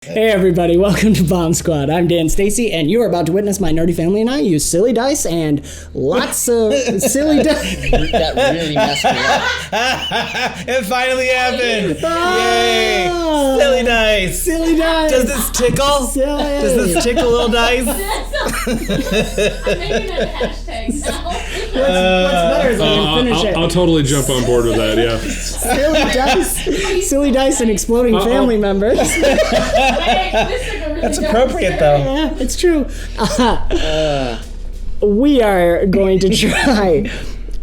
Hey everybody, welcome to Bomb Squad. I'm Dan Stacy, and you are about to witness my nerdy family and I use silly dice and lots of silly dice. That really messed me up. It finally happened! Yay! Silly dice! Silly dice! Does this tickle? Silly. Does this tickle little dice? I'm making that a hashtag now. What's better is when we finish it. I'll totally jump on board with that, yeah. Silly dice and exploding family members. That's appropriate, though. Yeah, it's true. We are going to try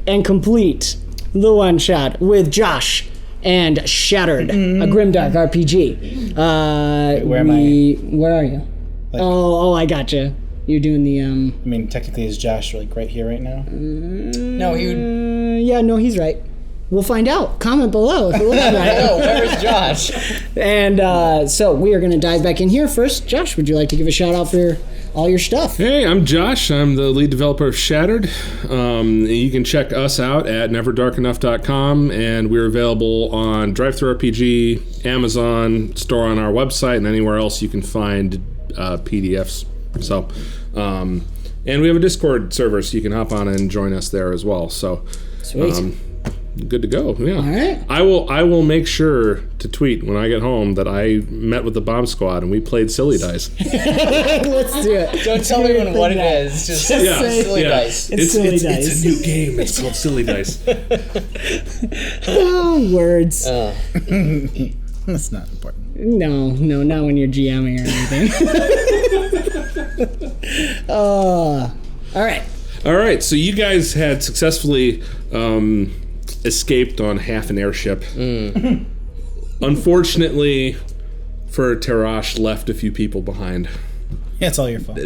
and complete the one shot with Josh and Shattered, a Grimdark RPG. Where am I? Where are you? Oh, I gotcha. You're doing the I mean, technically, is Josh like right here right now? No, he would. yeah, no, he's right. We'll find out. Comment below if it looks right. No, where's Josh? And so we are going to dive back in here first. Josh, would you like to give a shout out for all your stuff? Hey, I'm Josh. I'm the lead developer of Shattered. You can check us out at neverdarkenough.com, and we're available on DriveThruRPG, Amazon, store on our website, and anywhere else you can find PDFs. So, and we have a Discord server, so you can hop on and join us there as well. So, Sweet. Good to go. Yeah. All right. I will make sure to tweet when I get home that I met with the Bomb Squad and we played silly dice. Let's do it. Don't tell anyone what it is. Just Yeah. silly Yeah. dice. It's silly dice. It's a new game. It's called Silly Dice. Oh, words. That's not important. No, not when you're GMing or anything. All right. All right. So you guys had successfully escaped on half an airship. Unfortunately, for Terrosh, left a few people behind. Yeah, it's all your fault.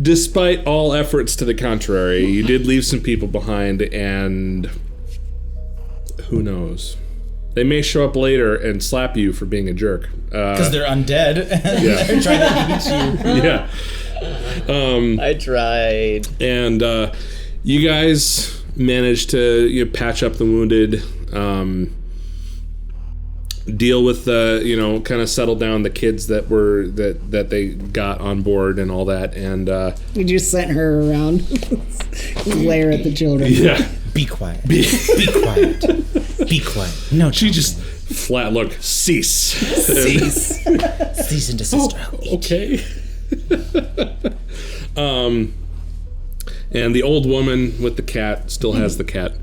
Despite all efforts to the contrary, you did leave some people behind, and who knows? They may show up later and slap you for being a jerk. Because they're undead and Yeah. they're trying to eat you. Yeah. I tried. And you guys managed to patch up the wounded, deal with the kind of settle down the kids that they got on board and all that, and You just sent her around, glare at the children. yeah, Be quiet. Be quiet. Be quiet. No, she just flat look cease. cease. Cease and desist. Okay. And the old woman with the cat still has the cat.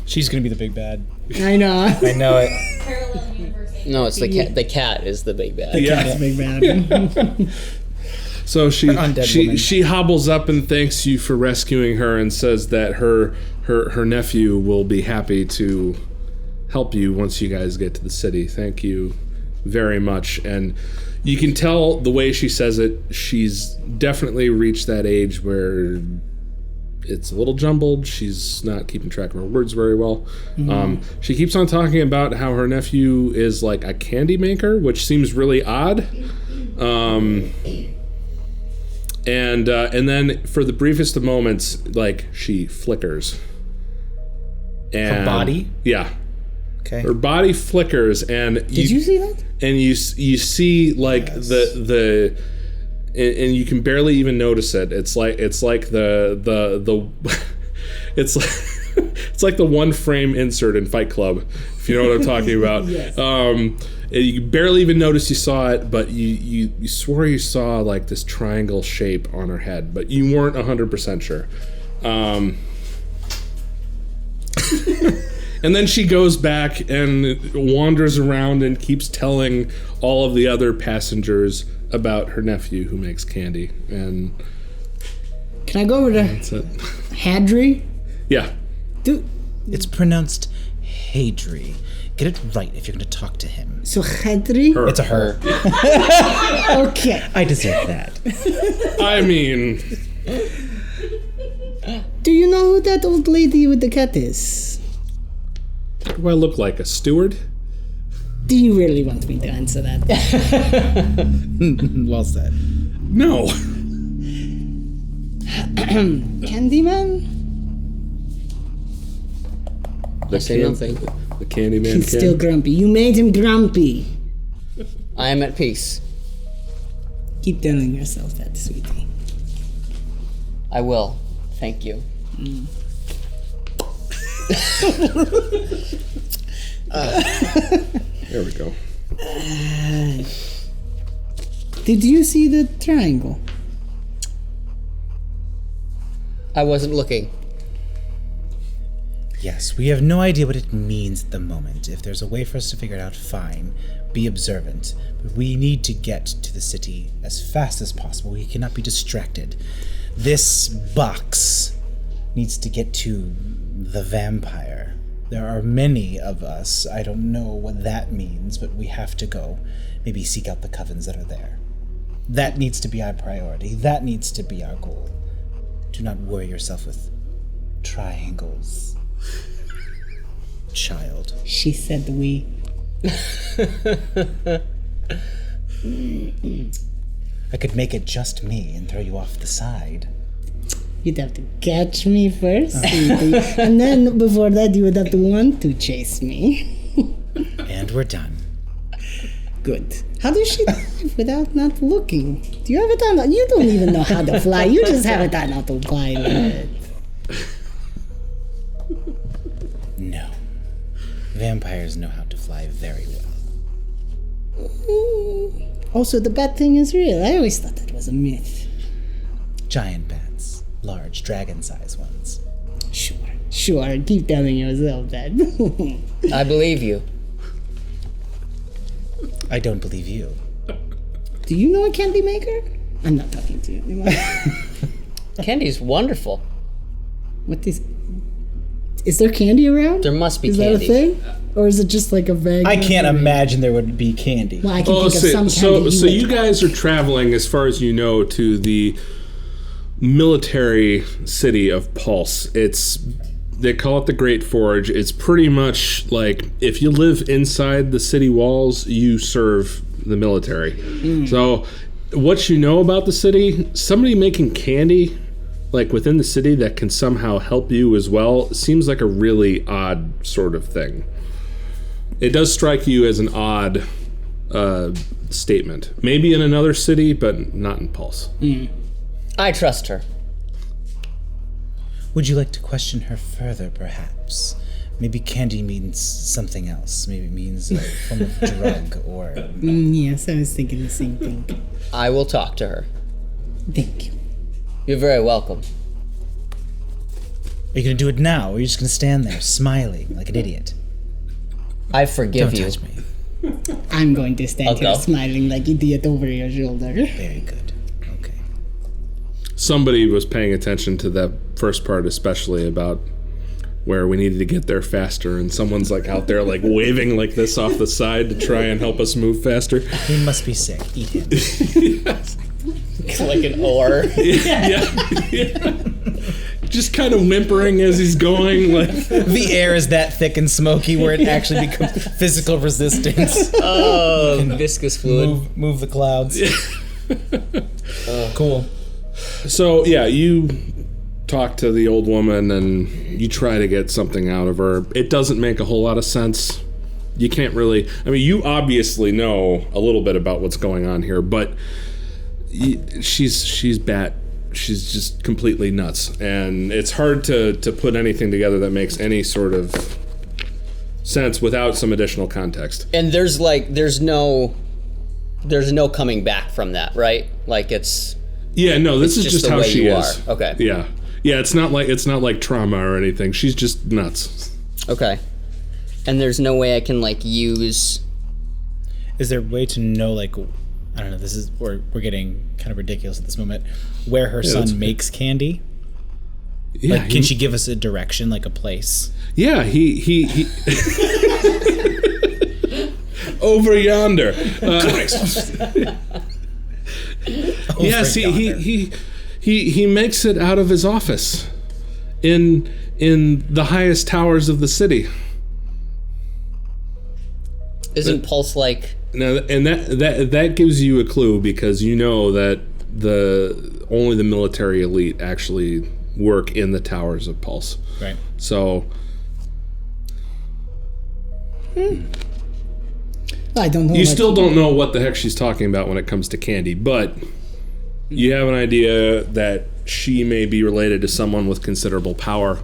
She's gonna be the big bad. I know. I know it. Parallel universe. No, it's the cat. The cat is the big bad. That's big bad. So undead woman. she hobbles up and thanks you for rescuing her and says that her nephew will be happy to help you once you guys get to the city. Thank you very much. And you can tell the way she says it, she's definitely reached that age where it's a little jumbled. She's not keeping track of her words very well. She keeps on talking about how her nephew is like a candy maker, which seems really odd. And then for the briefest of moments, like, she flickers. And Her body? Yeah. Okay. Her body flickers, and Did you see that? and you see like the and you can barely even notice it. It's like the it's like the one frame insert in Fight Club, if you know what I'm talking about. Yes. You barely even notice you saw it, but you swore you saw like this triangle shape on her head, but you weren't 100% sure. And then she goes back and wanders around and keeps telling all of the other passengers about her nephew who makes candy. And Can I go over to that's it. Hadri? Yeah. Dude, It's pronounced Hadri. Get it right if you're going to talk to him. so Hadri? Her. It's a her. Okay. I deserve that. I mean, Do you know who that old lady with the cat is? do I look like a steward? Do you really want me to answer that? Well said. No. Candyman? I say nothing. The Candyman He's still grumpy. You made him grumpy. I am at peace. Keep telling yourself that, sweetie. I will. Thank you. There we go. Did you see the triangle? I wasn't looking. Yes, we have no idea what it means at the moment. If there's a way for us to figure it out, fine. Be observant. But we need to get to the city as fast as possible. We cannot be distracted. This box needs to get to the vampire. There are many of us. I don't know what that means, but we have to go. Maybe seek out the covens that are there. That needs to be our priority. That needs to be our goal. Do not worry yourself with triangles. Child. She said we. I could make it just me and throw you off the side. You'd have to catch me first, sweetie. And then before that, you would have to want to chase me. And we're done. Good. How does she dive without not looking? Do you have it on? You don't even know how to fly. You just have it on autopilot. No. Vampires know how to fly very well. Also, the bat thing is real. I always thought that was a myth. Giant bats. Large dragon-sized ones. Sure. Keep telling yourself that. I believe you. I don't believe you. Do you know a candy maker? I'm not talking to you anymore. Candy's wonderful. What is there candy around? There must be Is candy. that a thing? Or is it just like a vague... I can't imagine there would be candy. Well, I can think of some candy. So you guys are traveling, as far as you know, to the military city of Pulse. They call it the Great Forge. It's pretty much like if you live inside the city walls, you serve the military. So what you know about the city, somebody making candy like within the city that can somehow help you as well, seems like a really odd sort of thing. It does strike you as an odd statement. Maybe in another city, but not in Pulse. I trust her. Would you like to question her further, perhaps? Maybe candy means something else. Maybe it means a form of drug or... Yes, I was thinking the same thing. I will talk to her. Thank you. You're very welcome. Are you going to do it now, or are you just going to stand there, smiling like an idiot? I forgive Don't you. touch me. I'm going to stand here go. smiling like idiot over your shoulder. Very good. Okay. Somebody was paying attention to that first part, especially about where we needed to get there faster, and someone's like out there like waving like this off the side to try and help us move faster. He must be sick. Eat him. Like an oar. Yeah. Just kind of whimpering as he's going, like The air is that thick and smoky where it actually becomes physical resistance. Oh, viscous fluid. Move the clouds. Cool. So yeah, you talk to the old woman and you try to get something out of her. It doesn't make a whole lot of sense. You can't really, I mean, you obviously know a little bit about what's going on here, but she's bat. She's just completely nuts, and it's hard to put anything together that makes any sort of sense without some additional context. And there's no coming back from that, right? Like it's This is just just the how way she you is. are. Okay. Yeah, it's not like trauma or anything. She's just nuts. Okay. And there's no way I can like use. Is there a way to know, like, I don't know, this is, we're getting kind of ridiculous at this moment, where her son makes candy? Yeah, Like, can she give us a direction, like a place? Yeah, he over yonder. Yes, he makes it out of his office in the highest towers of the city. Isn't Pulse like? Now, and that gives you a clue, because you know that only the military elite actually work in the towers of Pulse. Right. So I don't know. You still don't know what the heck she's talking about when it comes to candy, but you have an idea that she may be related to someone with considerable power.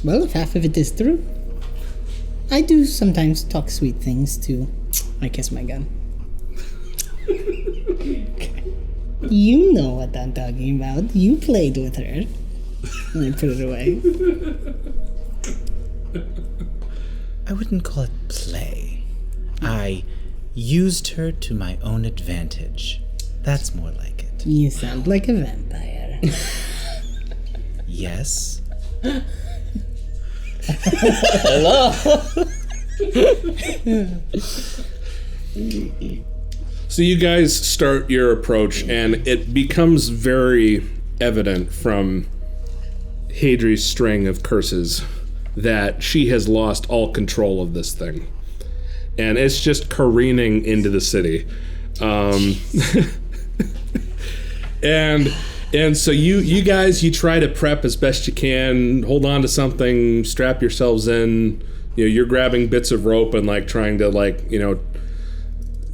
Well, if half of it is true, I do sometimes talk sweet things to, I kiss my gun. You know what I'm talking about. You played with her. And I put it away. I wouldn't call it play. I used her to my own advantage. That's more like it. You sound like a vampire. Yes. Hello. So you guys start your approach, and it becomes very evident from Hadri's string of curses that she has lost all control of this thing. And it's just careening into the city. And so you guys, you try to prep as best you can, hold on to something, strap yourselves in. You know, you're grabbing bits of rope and like trying to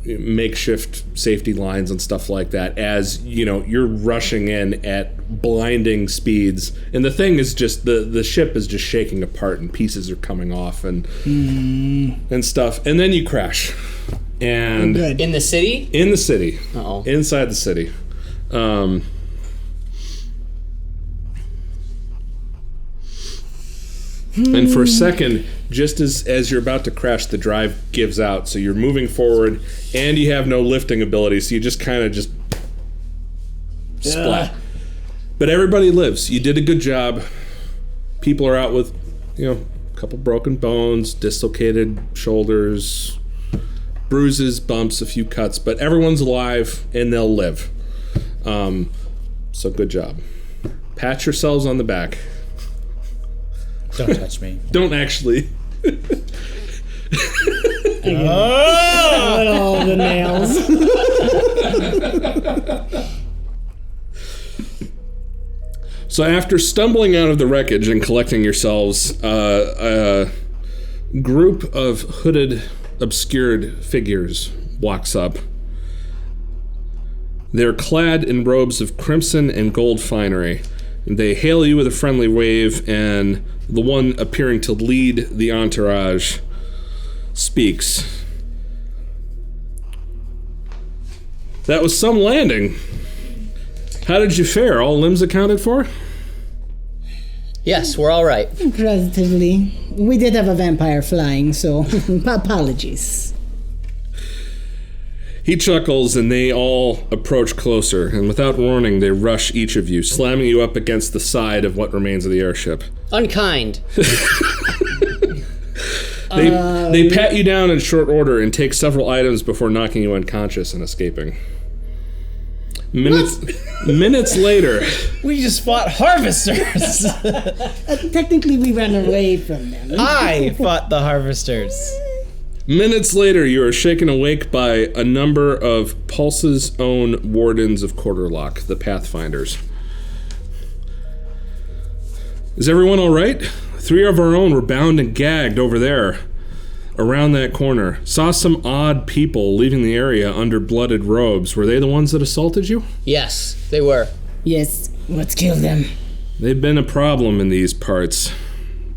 makeshift safety lines and stuff like that as, you're rushing in at blinding speeds. And the thing is just, the ship is just shaking apart and pieces are coming off and stuff. And then you crash. And In the city? In the city. Uh-oh. Inside the city. And for a second, just as you're about to crash, the drive gives out, so you're moving forward, and you have no lifting ability, so you just kind of just splat. But everybody lives. You did a good job. People are out with, a couple broken bones, dislocated shoulders, bruises, bumps, a few cuts, but everyone's alive, and they'll live. So good job. Pat yourselves on the back. Don't touch me. Don't actually. Oh, the nails. So after stumbling out of the wreckage and collecting yourselves, a group of hooded, obscured figures walks up. They're clad in robes of crimson and gold finery. They hail you with a friendly wave, and the one appearing to lead the entourage speaks. That was some landing. How did you fare? All limbs accounted for? Yes, we're all right. Positively. We did have a vampire flying, so apologies. He chuckles, and they all approach closer, and without warning, they rush each of you, slamming you up against the side of what remains of the airship. Unkind. They pat you down in short order and take several items before knocking you unconscious and escaping. Minutes later... We just fought harvesters. Technically, we ran away from them. I fought the harvesters. Minutes later, you are shaken awake by a number of Pulse's own Wardens of Quarterlock, the Pathfinders. Is everyone all right? 3 of our own were bound and gagged over there, around that corner. Saw some odd people leaving the area under blooded robes. Were they the ones that assaulted you? Yes, they were. Yes, let's kill them. They've been a problem in these parts.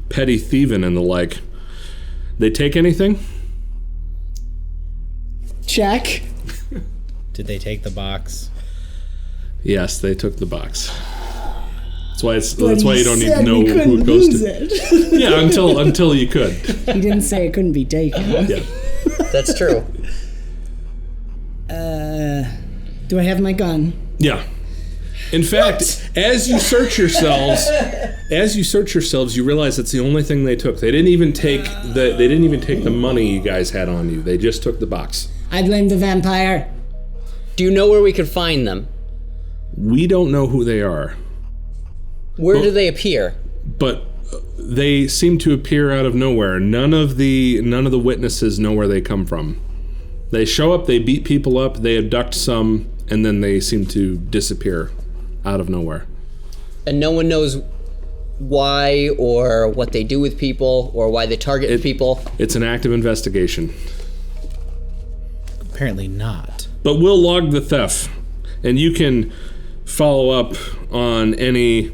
Petty thieving and the like. They take anything? Check. Did they take the box? Yes, they took the box. That's why you don't need to know who it goes to. It. Yeah, until you could. He didn't say it couldn't be taken. Yeah. That's true. Do I have my gun? Yeah. In fact, as you search yourselves, you realize it's the only thing they took. They didn't even take the money you guys had on you. They just took the box. I blame the vampire. Do you know where we could find them? We don't know who they are, Where do they appear? but they seem to appear out of nowhere. None of the witnesses know where they come from. They show up, they beat people up, they abduct some, and then they seem to disappear out of nowhere. And no one knows why or what they do with people or why they target people? It's an active investigation. Apparently not. But we'll log the theft, and you can follow up on any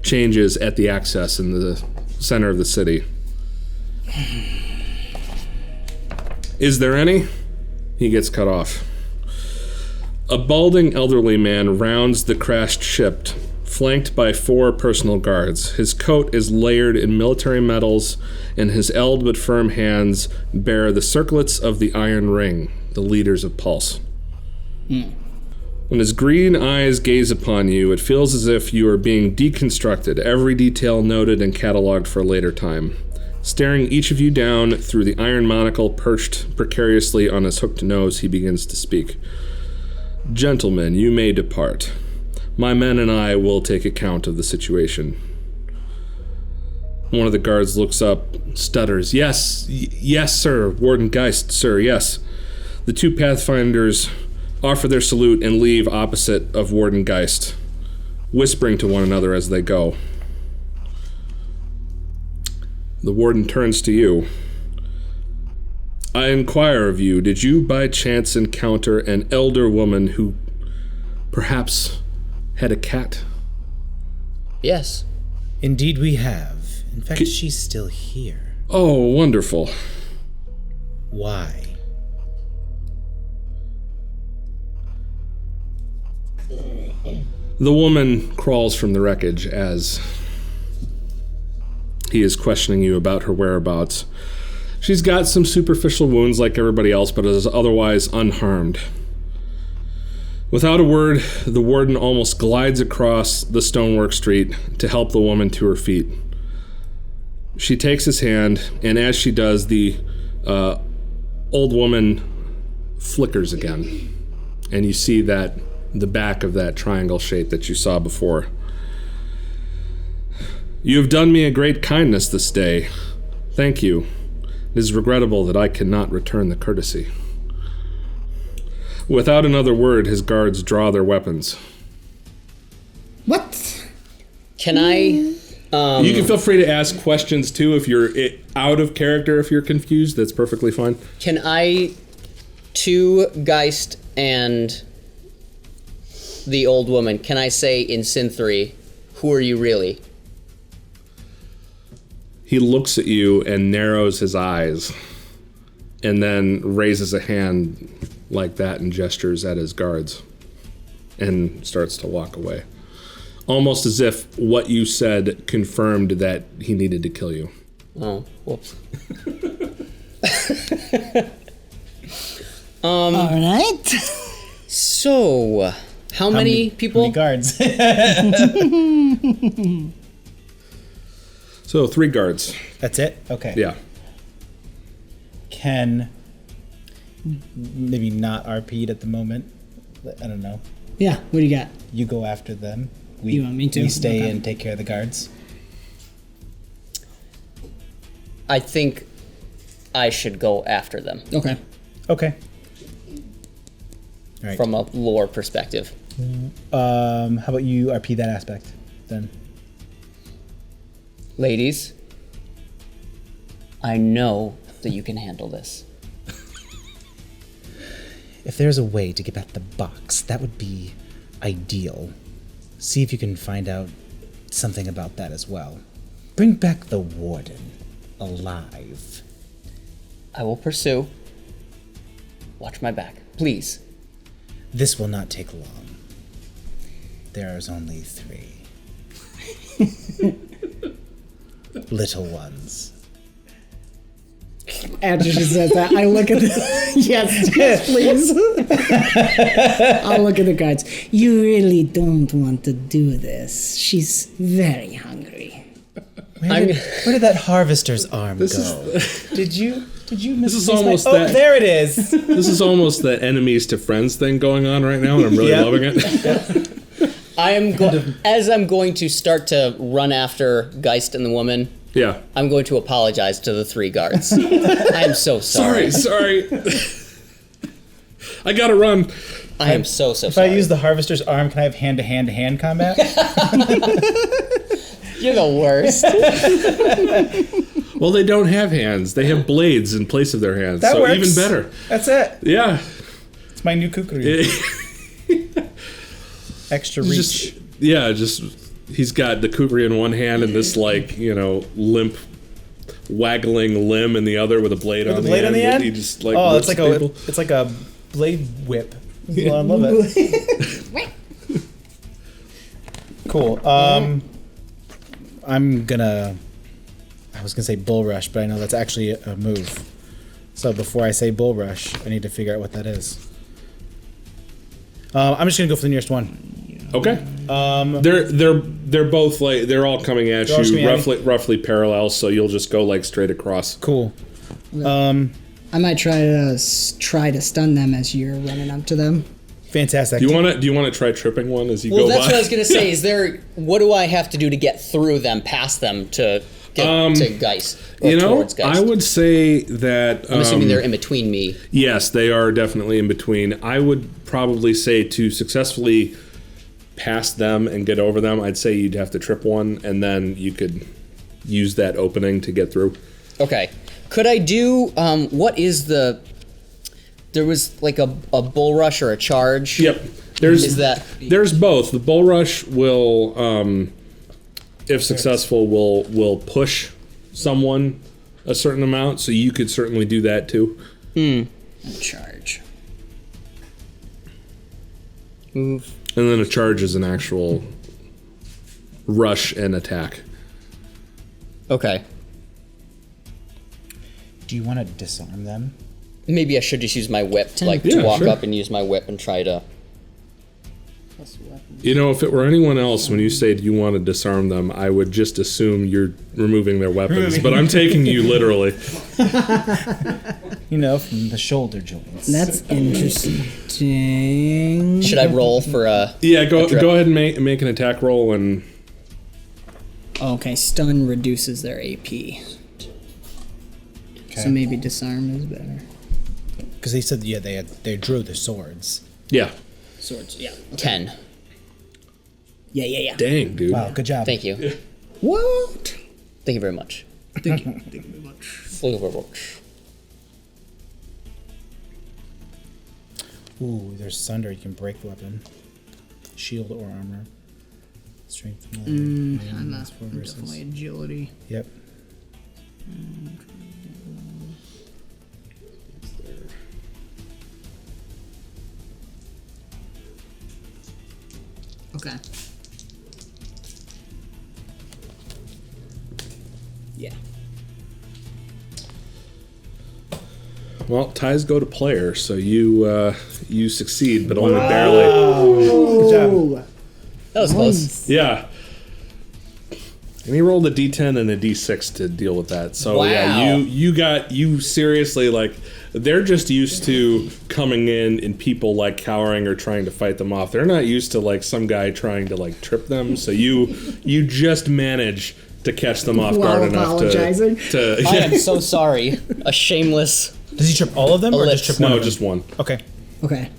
changes at the access in the center of the city. Is there any? He gets cut off. A balding elderly man rounds the crashed ship, flanked by 4 personal guards. His coat is layered in military medals, and his old but firm hands bear the circlets of the Iron Ring, the leaders of Pulse. When his green eyes gaze upon you, it feels as if you are being deconstructed, every detail noted and cataloged for a later time. Staring each of you down through the iron monocle perched precariously on his hooked nose, he begins to speak. Gentlemen, you may depart. My men and I will take account of the situation. One of the guards looks up, stutters. Yes, sir. Warden Geist, sir, yes. The 2 Pathfinders offer their salute and leave opposite of Warden Geist, whispering to one another as they go. The warden turns to you. I inquire of you, did you by chance encounter an elder woman who perhaps had a cat? Yes. Indeed we have. In fact, she's still here. Oh, wonderful. Why? The woman crawls from the wreckage as he is questioning you about her whereabouts. She's got some superficial wounds like everybody else, but is otherwise unharmed. Without a word, the warden almost glides across the stonework street to help the woman to her feet. She takes his hand, and as she does, the old woman flickers again. And you see that the back of that triangle shape that you saw before. You have done me a great kindness this day. Thank you. It is regrettable that I cannot return the courtesy. Without another word, his guards draw their weapons. What? Can I... You can feel free to ask questions too if you're out of character, if you're confused. That's perfectly fine. Can I, to Geist and the old woman, can I say in Synthry, who are you really? He looks at you and narrows his eyes and then raises a hand like that and gestures at his guards and starts to walk away. Almost as if what you said confirmed that he needed to kill you. Oh, whoops. All right. So, how many people? How many guards? So 3 guards. That's it? Okay. Yeah. Can maybe not RP'd at the moment. I don't know. Yeah, what do you got? You go after them. You want me to? We stay Okay. and take care of the guards. I think I should go after them Okay. Okay. All right. from a lore perspective. How about you RP that aspect then? Ladies, I know that you can handle this. If there's a way to get back the box, that would be ideal. See if you can find out something about that as well. Bring back the warden alive. I will pursue. Watch my back, please. This will not take long. There's only 3. Little ones. After she says that, I look at the... yes, please. I'll look at the guards. You really don't want to do this. She's very hungry. Where did that harvester's arm go? Did you miss This is my- almost Oh, that- there it is. This is almost the enemies to friends thing going on right now, and I'm really Yeah. loving it. I am as I'm going to start to run after Geist and the woman. Yeah. I'm going to apologize to the 3 guards. I am so sorry. Sorry. I gotta run. I am so If sorry. I use the harvester's arm, can I have hand-to-hand-to-hand combat? You're the worst. Well, they don't have hands. They have blades in place of their hands. That so works. even better. That's it. Yeah. It's my new kukri. Extra reach. He's got the kukri in one hand and this limp waggling limb in the other with a blade on the end. He just it's like a blade whip. Well, I love it. Cool. I was gonna say bull rush, but I know that's actually a move. So before I say bull rush, I need to figure out what that is. I'm just gonna go for the nearest one. Okay. They're both they're all coming at you roughly parallel, so you'll just go straight across. Cool. I might try to stun them as you're running up to them. Fantastic. Do you want to try tripping one as you go by? Well, that's what I was gonna say. What do I have to do to get through them, past them, to get to Geist? Towards Geist? I would say that I'm assuming they're in between me. Yes, they are definitely in between. I would probably say to successfully pass them and get over them, I'd say you'd have to trip one, and then you could use that opening to get through. Okay. Could I do, what is there was a bull rush or a charge? Yep. There's both. The bull rush will, if successful, will push someone a certain amount, so you could certainly do that too. A charge. Move. And then a charge is an actual rush and attack. Okay. Do you want to disarm them? Maybe I should just use my whip, to walk up and use my whip and try to... If it were anyone else, when you say do you want to disarm them, I would just assume you're removing their weapons. But I'm taking you literally. From the shoulder joints. That's interesting. Should I roll for a... Yeah, go ahead and make an attack roll and... Okay, stun reduces their AP. Okay. So maybe disarm is better. Because they said, they drew the swords. Yeah. Swords, yeah. Okay. 10. Yeah. Dang, dude. Wow, good job. Thank you. What? Thank you very much. Thank you very much. Thank you very much. Ooh, there's sunder. You can break the weapon. Shield or armor. Strength. I'm definitely agility. Yep. Okay. Yeah. Well, ties go to player, so you succeed, but only barely. Good job. That was close. Yeah. And he rolled a D10 and a D6 to deal with that. So Wow. yeah, you seriously they're just used to coming in and people cowering or trying to fight them off. They're not used to some guy trying to trip them. So you just manage to catch them off guard enough apologizing. to I am so sorry. A shameless... Does he trip all of them or just trip one? No, of them? just one. Okay. Okay.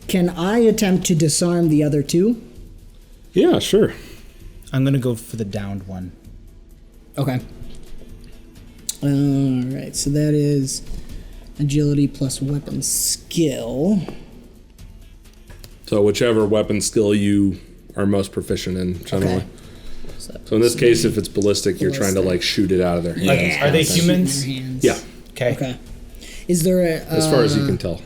Can I attempt to disarm the other two? Yeah, sure. I'm going to go for the downed one. Okay. Alright, so that is agility plus weapon skill. So whichever weapon skill you are most proficient in, generally. Okay. So in this case, if it's ballistic, you're trying to shoot it out of their hands. Are they humans? Yeah, Okay. Okay. Is there a... as far as you can tell.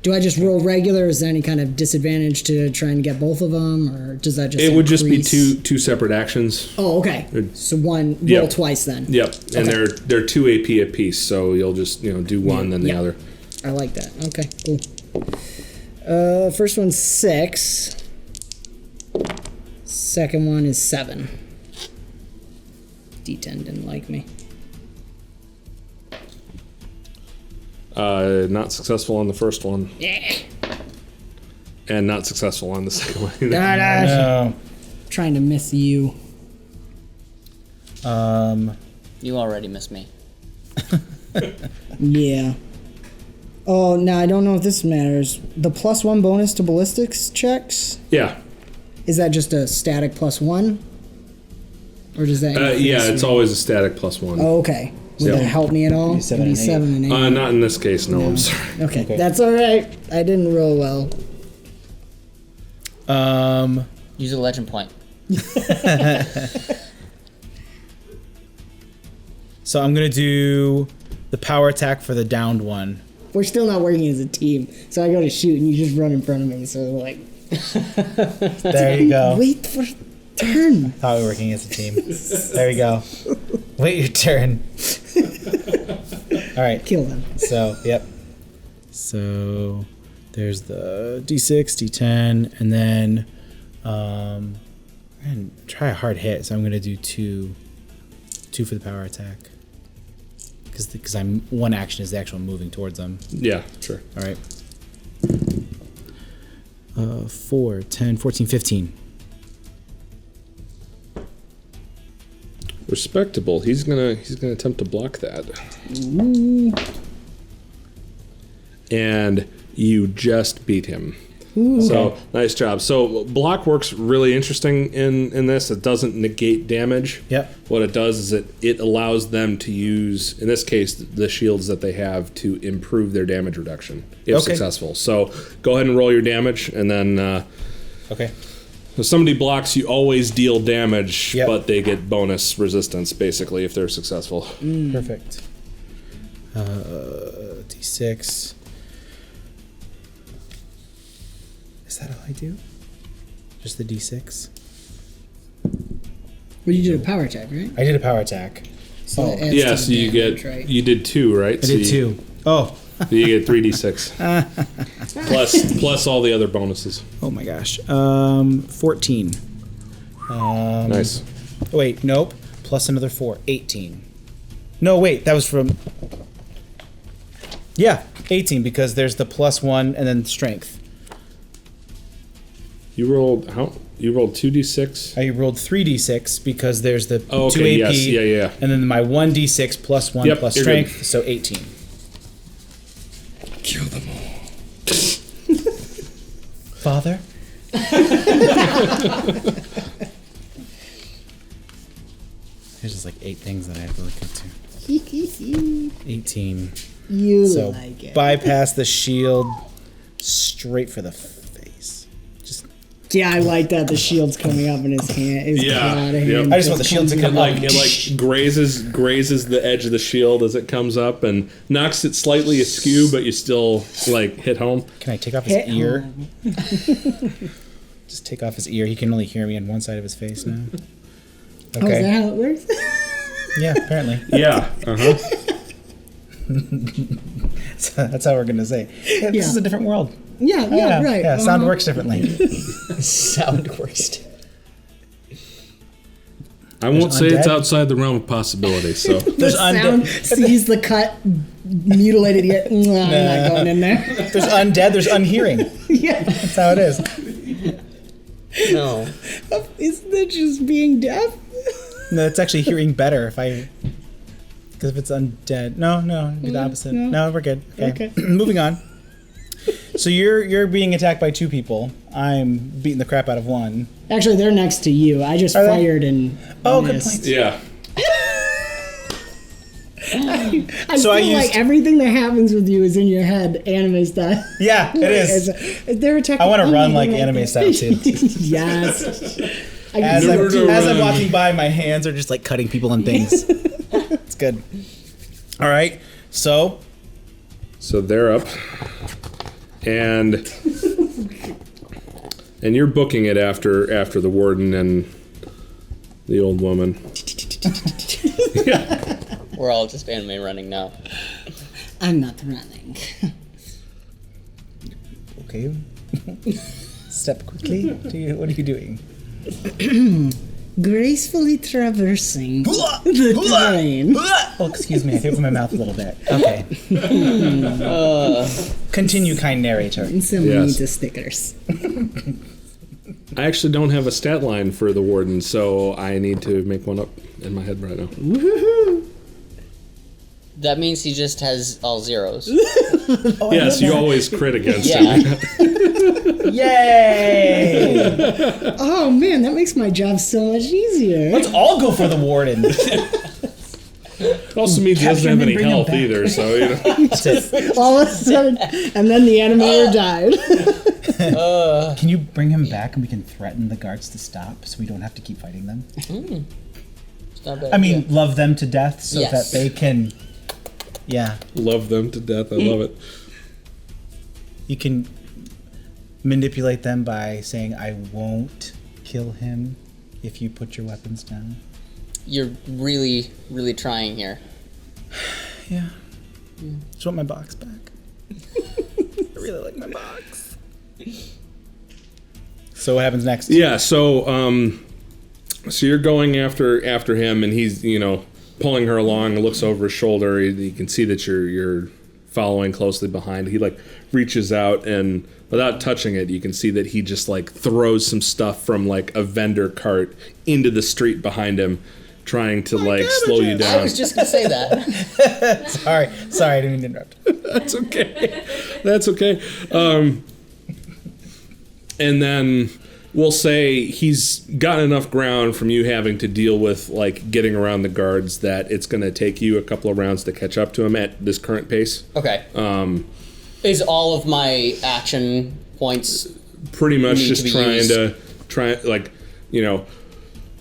Do I just roll regular? Is there any kind of disadvantage to trying to get both of them? Or does that just It would just be increase- two separate actions. Oh, okay. So one, roll Yep. twice then. Yep, and Okay. they're 2 AP apiece, so you'll just do one, then the Yeah. other. I like that. Okay, cool. First one's 6. Second one is 7. D10 didn't like me. Not successful on the first one, Yeah. and not successful on the second one. either. No. Trying to miss you. You already missed me. Yeah. Oh, now I don't know if this matters. The +1 bonus to ballistics checks? Yeah, Is that just a static +1? Or does that? Yeah, it's always a static +1. Oh, okay. Would Yeah. that help me at all? It'd be 7 and 8. Not in this case, no. I'm sorry. Okay, that's all right. I didn't roll well. Use a legend point. So I'm gonna do the power attack for the downed one. We're still not working as a team, so I go to shoot and you just run in front of me. So like, There you go. wait for turn. Thought we were working as a team. There you go. Wait your turn. All right. Kill them. So, yep. So, there's the D6, D10, and then I'm gonna try a hard hit. So I'm gonna do two for the power attack. Because I'm one action is the actual moving towards them. Yeah, sure. All right. 4, 10, 14, 15. Respectable. He's gonna attempt to block that. Ooh. And you just beat him. Ooh. So nice job. So block works really interesting in this. It doesn't negate damage. Yep. What it does is it allows them to use, in this case, the shields that they have to improve their damage reduction if successful. So go ahead and roll your damage, and then Okay. if somebody blocks, you always deal damage, Yep. but they get bonus resistance basically if they're successful. Perfect. D6. Is that all I do? Just the D6? Well, you did a power check, right? I did a power attack. So that adds Yeah, to so the you damage, get right? you did 2, right? I did 2. Oh. So you get 3d6 plus all the other bonuses. Oh my gosh. 14. Nice. Wait, nope. Plus another 4. 18. No, wait. That was from... Yeah, 18 because there's the +1 and then strength. You rolled how? You rolled 2d6. I rolled 3d6 because there's the 2 okay, AP. yes, yeah. And then my 1d6 plus 1 Yep, plus you're strength, good. so 18. Kill them all. Father? There's just like 8 things that I have to look into. 18. You So like it. bypass the shield straight for the face. Just Yeah, I like that. The shield's coming up in his hand. His Yeah, clawed yep. hand I just want the shield to come Like up. it grazes the edge of the shield as it comes up and knocks it slightly askew, but you still like hit home. Can I take off his Hit ear? home. Just take off his ear. He can only hear me on one side of his face now. Oh, is that how it works? Yeah, apparently. Yeah. Uh-huh. So that's how we're gonna say. Yeah, this is a different world. yeah, right. Yeah, sound works differently. Sound worst. I won't say it's undead? outside the realm of possibility, so The There's sound sees the cut, mutilated ear. I'm not going in there. There's undead, there's unhearing. Yeah. That's how it is. No. Isn't that just being deaf? No, it's actually hearing better if I... Because if it's undead... No, it'd be the opposite. No, we're good. Okay. Moving on. So you're being attacked by 2 people. I'm beating the crap out of one. Actually, they're next to you. I just Are they? fired and Oh, good missed. point. yeah. I So I feel like used- everything that happens with you is in your head, anime style. Yeah, it is. They're attacking. I want to oh, run like they're anime style too. Yes. I As can I'm, see it. as I'm walking by, my hands are just like cutting people and things. It's good. All right, so So they're up. And you're booking it after the warden and the old woman. We're all just anime running now. I'm not running. okay. Step quickly. What are you doing? Gracefully traversing the terrain. Oh, excuse me. I opened my mouth a little bit. Okay. Continue, kind narrator. And send me Yes. to stickers. I actually don't have a stat line for the warden, so I need to make one up in my head right now. That means he just has all zeros. Yes, you always crit against Yeah. him. Yay! Oh man, that makes my job so much easier. Let's all go for the warden. Also means he doesn't Capture have him any and bring him health back. either, so you know. That's it. All of a sudden, and then the animator died. Can you bring him back and we can threaten the guards to stop so we don't have to keep fighting them? It's not bad. I mean, love them to death so Yes. that they can. Yeah. Love them to death. I love it. You can manipulate them by saying, I won't kill him if you put your weapons down. You're really, really trying here. Yeah. Just want my box back. I really like my box. So what happens next? Yeah, so so you're going after him, and he's pulling her along and looks over his shoulder. You can see that you're following closely behind. He like reaches out, and without touching it, you can see that he just like throws some stuff from like a vendor cart into the street behind him, trying to like slow you I down. was just gonna say that. Sorry, I didn't mean to interrupt. That's okay. That's okay. And then we'll say he's gotten enough ground from you having to deal with like getting around the guards that it's going to take you a couple of rounds to catch up to him at this current pace. Okay. Is all of my action points? Pretty much Need just to be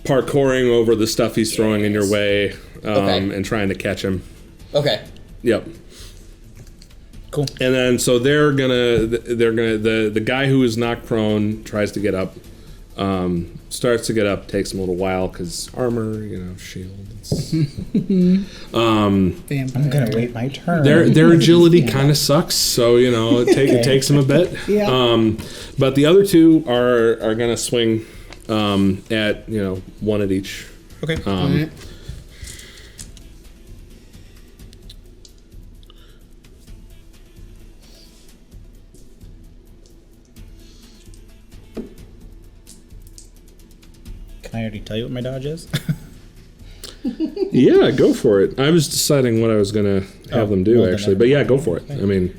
parkouring over the stuff he's throwing in your way, Okay. and trying to catch him. Okay. Yep. Cool. And then so they're gonna the guy who is knocked prone tries to get up, starts to get up, takes him a little while because armor, shield. Vampire. I'm gonna wait my turn. Their agility kind of sucks, so it takes them a bit. Yeah. But the other two are gonna swing at one at each. Okay. Alright. Can I already tell you what my dodge is? Yeah, go for it. I was deciding what I was gonna have them do well, then actually, but yeah, go for it. I mean,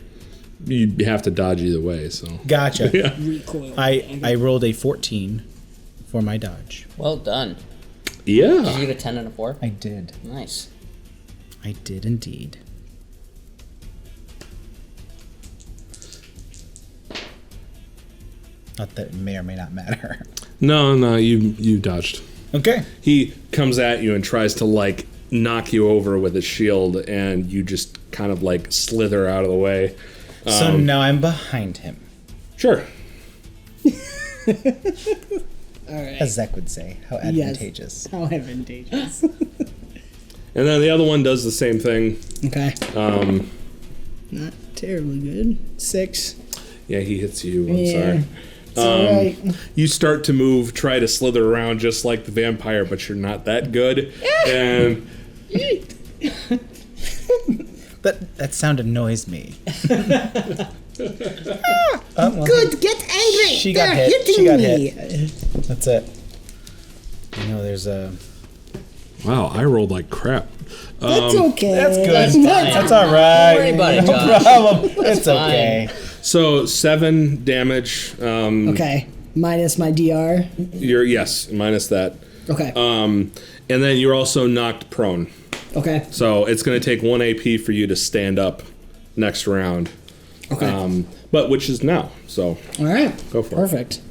you have to dodge either way, so. Gotcha. Yeah. Recoil. I rolled a 14 for my dodge. Well done. Yeah. Did you get a 10 and a 4? I did. Nice. I did indeed. Not that it may or may not matter. No, you dodged. Okay. He comes at you and tries to like knock you over with his shield, and you just kind of like slither out of the way. So now I'm behind him, Sure. as Zek would say. How advantageous. How advantageous. And then the other one does the same thing. Okay. Not terribly good. 6. Yeah, he hits you. I'm Yeah. sorry. It's alright. You start to move, try to slither around just like the vampire, but you're not that good. And That sound annoys me. Good, get angry! She got They're hit. hitting She got me! That's it. There's a. wow, I rolled like crap. That's okay. That's good. That's fine. That's all right. Don't worry about it, No Josh. problem. It's fine. okay. So 7 damage. Okay. Minus my DR. Yes, minus that. Okay. And then you're also knocked prone. Okay. So it's going to take 1 AP for you to stand up next round. Okay. But which is now. So All right. Go for it. Perfect.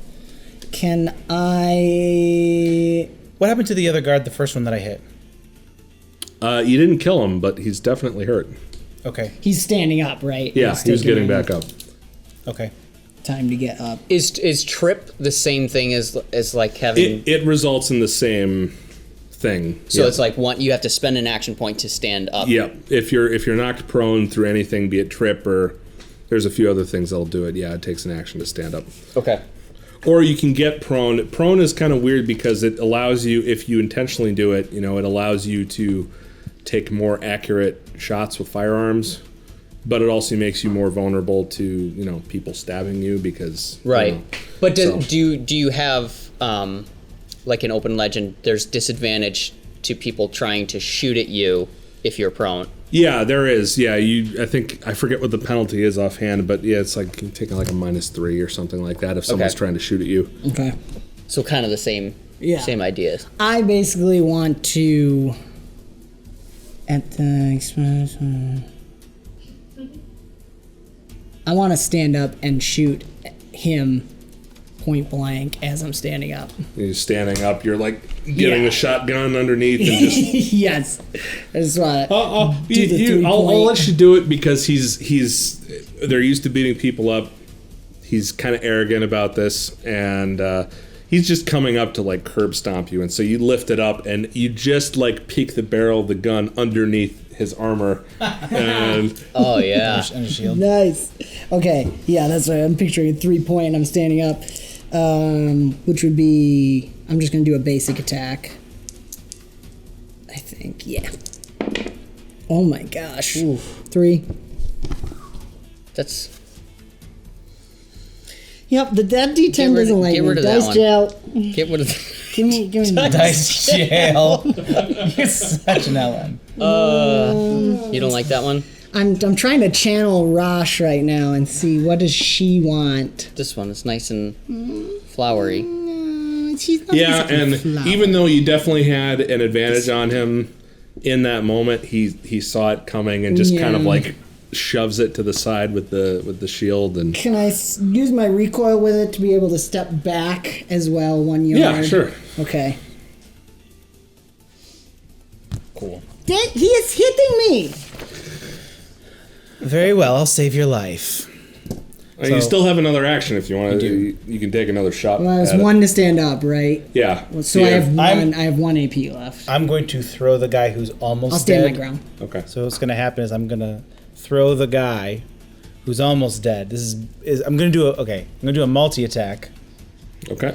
Can I... What happened to the other guard, the first one that I hit? you didn't kill him, but he's definitely hurt. Okay. He's standing up, right? Yeah, he's taking getting back up. Okay. Time to get up. Is trip the same thing as like having? It results in the same thing. So Yeah. it's like you have to spend an action point to stand up. Yeah, if you're knocked prone through anything, be it trip or there's a few other things that'll do it. Yeah, it takes an action to stand up. Okay. Or you can get prone. Prone is kind of weird because it allows you, if you intentionally do it, it allows you to take more accurate shots with firearms, but it also makes you more vulnerable to people stabbing you because Right. But so- do you have like an open legend? There's disadvantage to people trying to shoot at you if you're prone. Yeah, there is. Yeah, I think I forget what the penalty is offhand, but yeah, it's like you're taking like a -3 or something like that if someone's trying to shoot at you. Okay. So kind of the same idea. I basically want to at the expense. I want to stand up and shoot him point blank as I'm standing up. You're standing up. You're like getting the shotgun underneath and just. Yes, that's why. I'll let you do it because they're used to beating people up. He's kind of arrogant about this, and he's just coming up to like curb stomp you, and so you lift it up and you just like peek the barrel of the gun underneath his armor, and oh yeah, And a shield. Nice. Okay, yeah, that's right. I'm picturing a 3-point and I'm standing up, which would be, I'm just going to do a basic attack. I think, yeah. Oh my gosh. Oof. 3. That's Yep, that D10 doesn't like get me. rid of that Dice one. jail. get rid of. Give me Dice jail. You're such an LM. You don't like that one? I'm trying to channel Rashe right now and see what does she want. This one is nice and flowery. She's not yeah, exactly and flower. even though you definitely had an advantage on him in that moment, he saw it coming and just kind of like shoves it to the side with the shield. And Can I use my recoil with it to be able to step back as well 1 yard? yeah, sure. Okay. Cool. He is hitting me! Very well, I'll save your life. You still have another action if you want to. You can take another shot. Well, it's at it. 1 to stand up, right? Yeah. So I have one AP left. I'm going to throw the guy who's almost I'll stand dead. my ground. Okay. So what's going to happen is I'm going to throw the guy who's almost dead. This is I'm going to do a multi-attack. Okay.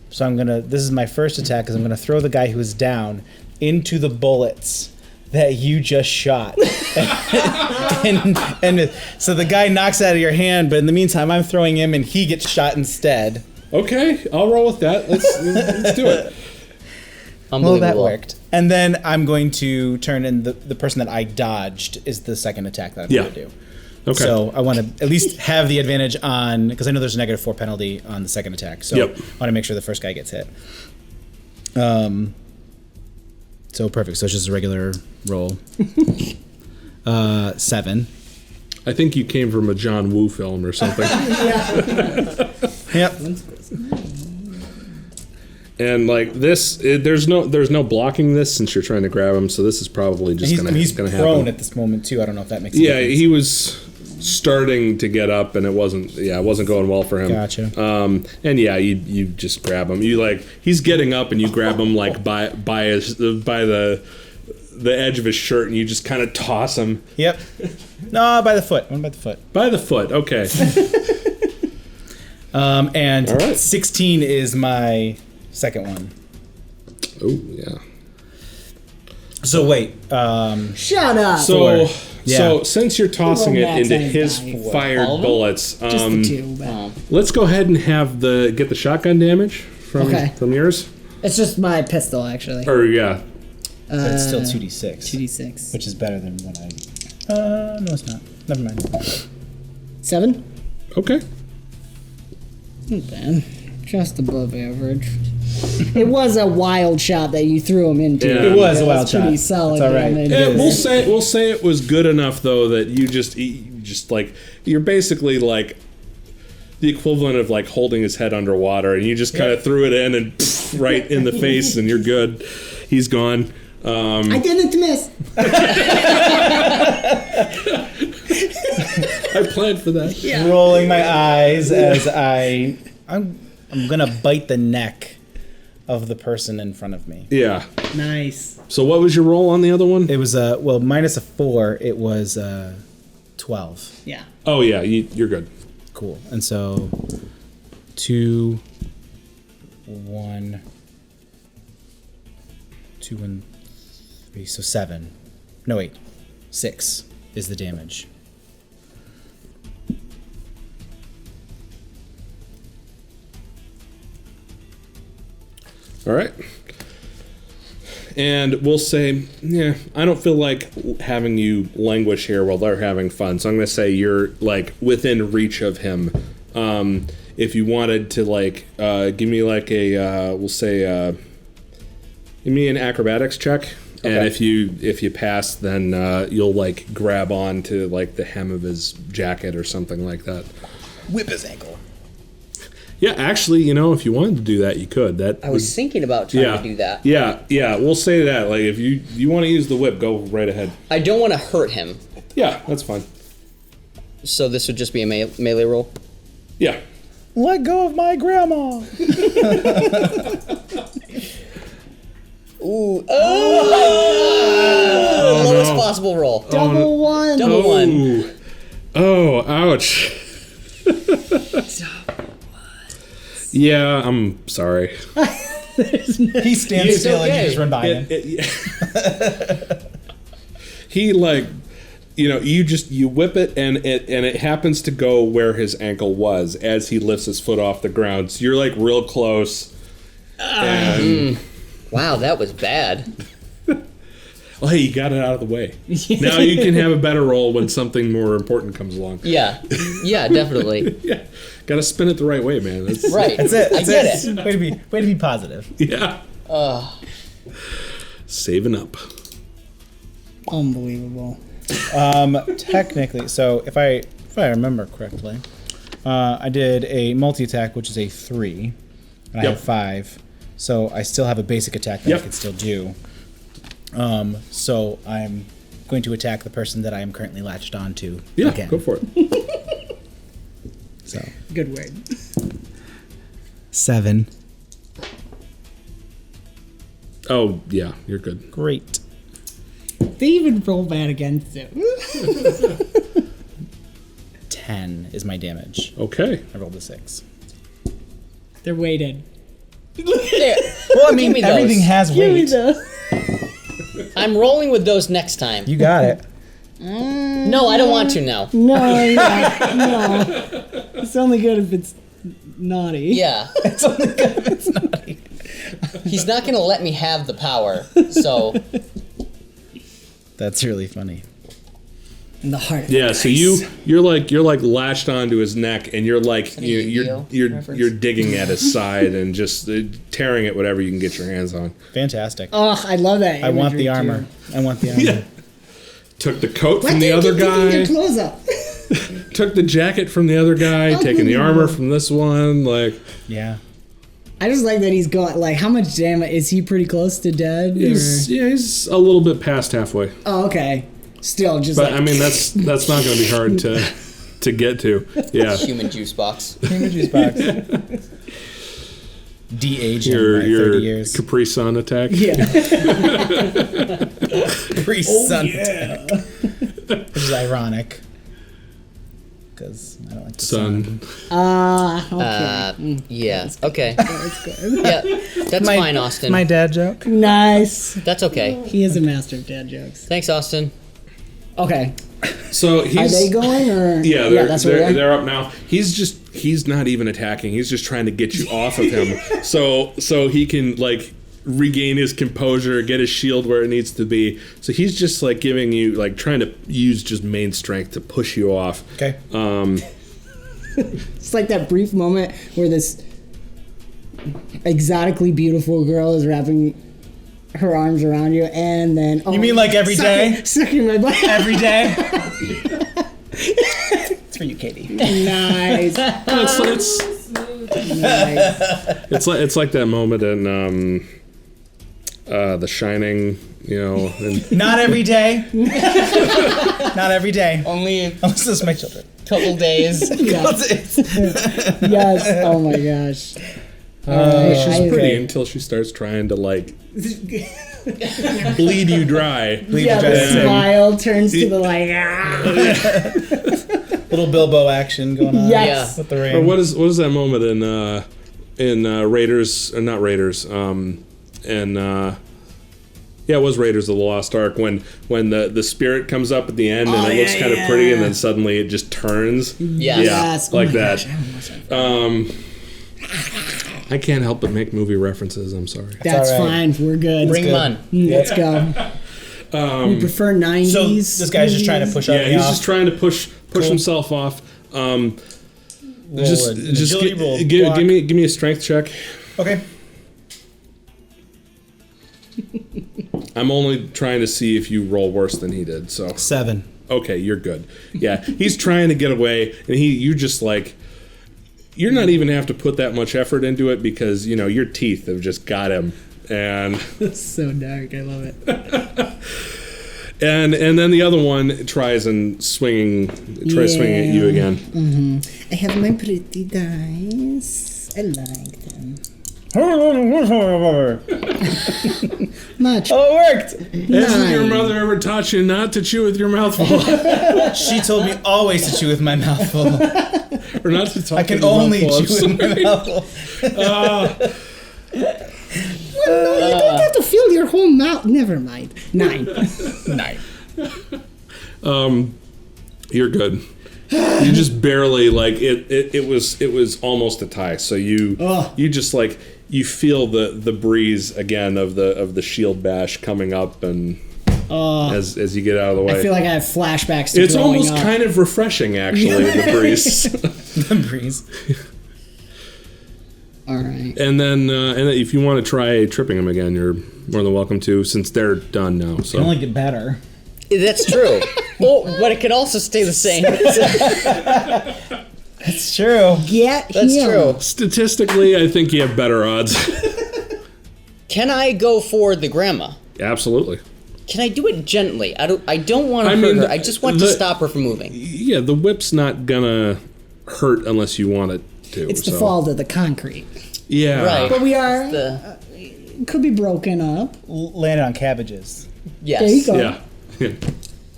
So this is my first attack is I'm going to throw the guy who is down into the bullets that you just shot. and so the guy knocks out of your hand, but in the meantime I'm throwing him and he gets shot instead. Okay, I'll roll with that. Let's do it. Well, that worked. And then I'm going to turn in the person that I dodged is the second attack that I'm going to do. Okay. So I want to at least have the advantage on, because I know there's a -4 penalty on the second attack. So I want to make sure the first guy gets hit. So perfect. So it's just a regular roll. 7. I think you came from a John Woo film or something. Yep. And like this, there's no blocking this since you're trying to grab him. So this is probably just gonna He's happen. prone at this moment too. I don't know if that makes. Yeah, difference. he was starting to get up, and it wasn't going well for him. Gotcha. And yeah, you just grab him. He's getting up, and you grab him like by the edge of his shirt, and you just kind of toss him. Yep. No, by the foot. One by the foot. By the foot. Okay. And All right. 16 is my second one. Oh yeah. So wait. Shut up! So Yeah. since you're tossing Roll it max into on his his die. fired All of them? bullets, Just the 2. But let's go ahead and have get the shotgun damage from yours. it's just my pistol, actually. Or yeah. But it's still 2d6. 2d6. Which is better than what I. No, it's not. Never mind. 7? Okay. Not bad. Just above average. It was a wild shot that you threw him into. Yeah. It was a wild That's pretty shot. solid. It's all right. damage. Yeah, we'll say it was good enough though that you just like you're basically like the equivalent of like holding his head underwater, and you just kind of threw it in and right in the face, and you're good. He's gone. I didn't miss. I planned for that. Yeah. Rolling my eyes as I'm gonna bite the neck of the person in front of me. Yeah. Nice. So what was your roll on the other one? It was minus a 4. It was 12. Yeah. Oh yeah, you're good. Cool. And so 2, 1, 2 and 3. So 7. No wait, 6 is the damage. All right. and we'll say, yeah, I don't feel like having you languish here while they're having fun. So I'm going to say you're like within reach of him. If you wanted to like give me like a, we'll say, give me an acrobatics check. Okay. And if you pass, then you'll like grab on to like the hem of his jacket or something like that. Whip his ankle. Yeah, actually, if you wanted to do that, you could. I was thinking about trying to do that. Yeah, we'll say that. Like, if you want to use the whip, go right ahead. I don't want to hurt him. Yeah, that's fine. So this would just be a melee roll? Yeah. Let go of my grandma. Ooh. Oh! Lowest possible roll. Double one. Double one. Oh, ouch. Yeah, I'm sorry. He stands still and you just run by him. He like, you whip it and it happens to go where his ankle was as he lifts his foot off the ground. So you're like real close. And wow, that was bad. Well, hey, you got it out of the way. Now you can have a better roll when something more important comes along. Yeah, definitely. Yeah, gotta spin it the right way, man. Right. That's it. I get it. Way to be positive. Yeah. Saving up. Unbelievable. Technically, so if I remember correctly, I did a multi-attack, which is a 3, and I have 5. So I still have a basic attack that I can still do. So I'm going to attack the person that I am currently latched onto. Yeah, again. go for it. So Good word. 7. Oh, yeah, you're good. Great. They even roll bad against him. 10 is my damage. Okay. I rolled a 6. They're weighted. There. Well, I Give mean, me everything those. has Give me weight. the. I'm rolling with those next time. You got it. No, I don't want to now. No, no. It's only good if it's naughty. Yeah. It's only good if it's naughty. He's not going to let me have the power, so... That's really funny. In the heart. Yeah, so you're like lashed onto his neck, and you're like you're digging at his side and just tearing at whatever you can get your hands on. Fantastic. Oh, I love that. I want the imagery, armor. too. I want the armor. Yeah. Took the coat Why from do the you other keep picking guy. your clothes up? Took the jacket from the other guy. Taking the armor from this one. Like, Yeah. I just like that he's got, like, how much damage? Is he pretty close to dead? he's a little bit past halfway. Oh, okay. Still, just But like... I mean, that's not going to be hard to get to. Yeah. Human juice box. Human juice box. De-aging by 30 Your years. Capri Sun attack. Yeah. Capri Sun attack. Which is ironic. Because I don't like the sun. Okay. Yeah, okay. That's good. Yeah, that's fine, Austin. My dad joke. Nice. That's okay. He is a master of dad jokes. Thanks, Austin. Okay. So Are they going, or... Yeah, that's where they're up now. He's not even attacking. He's just trying to get you off of him, so he can like regain his composure, get his shield where it needs to be. So he's just like giving you like trying to use just main strength to push you off. Okay. It's like that brief moment where this exotically beautiful girl is wrapping her arms around you, and then... Oh, You mean like every day? Sucking my butt. Every day? It's for you, Katie. Nice. It's like that moment in The Shining, and Not every day. Not every day. Only Unless it's my children. a couple days. Yes. Yes. Oh my gosh. she's pretty until she starts trying to like bleed you dry. Yeah, the smile turns to the like. Little Bilbo action going on. Yes. With the ring. Or what is that moment in Raiders, or not Raiders, it was Raiders of the Lost Ark when the spirit comes up at the end and it looks kind of pretty and then suddenly it just turns. Yes. Yeah, Yes. like Oh my that. gosh, I almost- I can't help but make movie references. I'm sorry. That's all right. fine. We're good. Bring him on. Let's go. We prefer 90s. So this guy's just trying to push Yeah, he's off. just trying to push himself off. Just agility roll, give block. me a strength check. Okay. I'm only trying to see if you roll worse than he did. So 7. okay, you're good. Yeah, he's trying to get away, and you're just like, you're not even have to put that much effort into it because your teeth have just got him, and That's so dark. I love it. and then the other one tries swinging at you again. I have my pretty dice. I like them. Much. Oh, it worked! Hasn't your mother ever taught you not to chew with your mouth full? She told me always to chew with my mouth full. Or not to talk I can with your mouth only full, I'm chew with my sorry. mouth full. No, you don't have to fill your whole mouth. Never mind. 9. 9. You're good. You just barely it was almost a tie. So you just you feel the breeze again of the shield bash coming up and as you get out of the way. I feel like I have flashbacks to it's growing almost up. kind of refreshing actually, the breeze. The breeze. All right. And then if you want to try tripping them again, you're more than welcome to, since they're done now. So Can only get better. That's true. Well, but it can also stay the same. That's true. That's true. statistically, I think you have better odds. Can I go for the grandma? Absolutely. Can I do it gently? I don't want to I hurt mean, her. I just want to stop her from moving. Yeah, the whip's not gonna hurt unless you want it to. It's the fault of the concrete. Yeah. Right. But we are. The, It could be broken up. Landed on cabbages. yes. There you go. Yeah.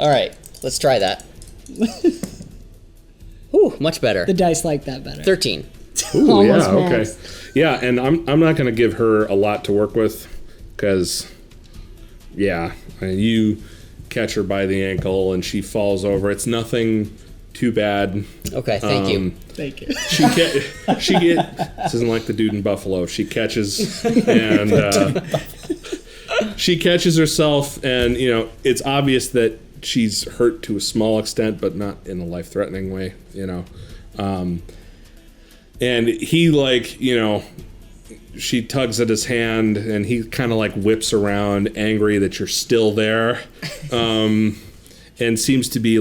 All right, let's try that. Ooh, much better. The dice like that better. 13. Ooh, Almost yeah, okay. max. Yeah, and I'm not going to give her a lot to work with because, yeah, I mean, you catch her by the ankle and she falls over. It's nothing too bad. Okay, thank you. Thank you. This isn't like the dude in Buffalo. She catches and she catches herself, and it's obvious that she's hurt to a small extent, but not in a life-threatening way. And he she tugs at his hand, and he kind of whips around, angry that you're still there, and seems to be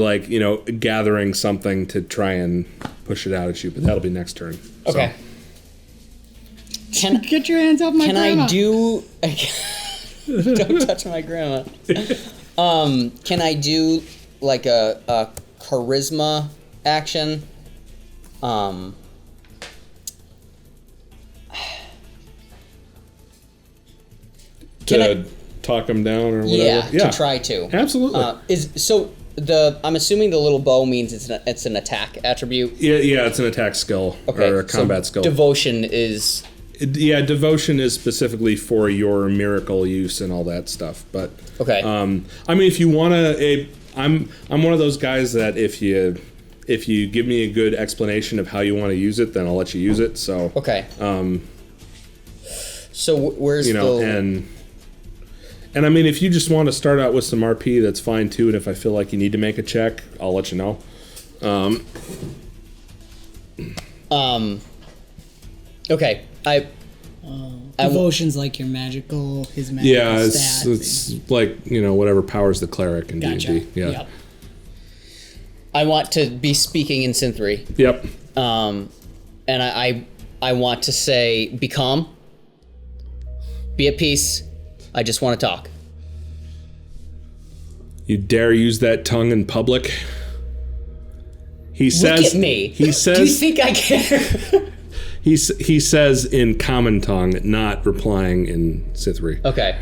gathering something to try and push it out at you. But that'll be next turn. Okay. Get your hands off my grandma. I do... Don't touch my grandma. Can I do a charisma action? To talk him down or whatever? Yeah, to try to. Absolutely. I'm assuming the little bow means it's an attack attribute. Yeah, it's an attack skill or a combat skill. Devotion is... Devotion is specifically for your miracle use and all that stuff. But Okay. I mean, if you want to, I'm one of those guys that if you give me a good explanation of how you want to use it, then I'll let you use it. So Okay. So where's and I mean, if you just want to start out with some RP, that's fine too. And if I feel like you need to make a check, I'll let you know. Okay. Devotion's like your magical, his magical Yeah, stat. it's like whatever powers the cleric in Gotcha. D&D. Yeah. Yep. I want to be speaking in Synthry. Yep. And I want to say, be calm. Be at peace. I just want to talk. You dare use that tongue in public? He says. Look at me. He says. Do you think I care? He says in common tongue, not replying in Sithri. Okay.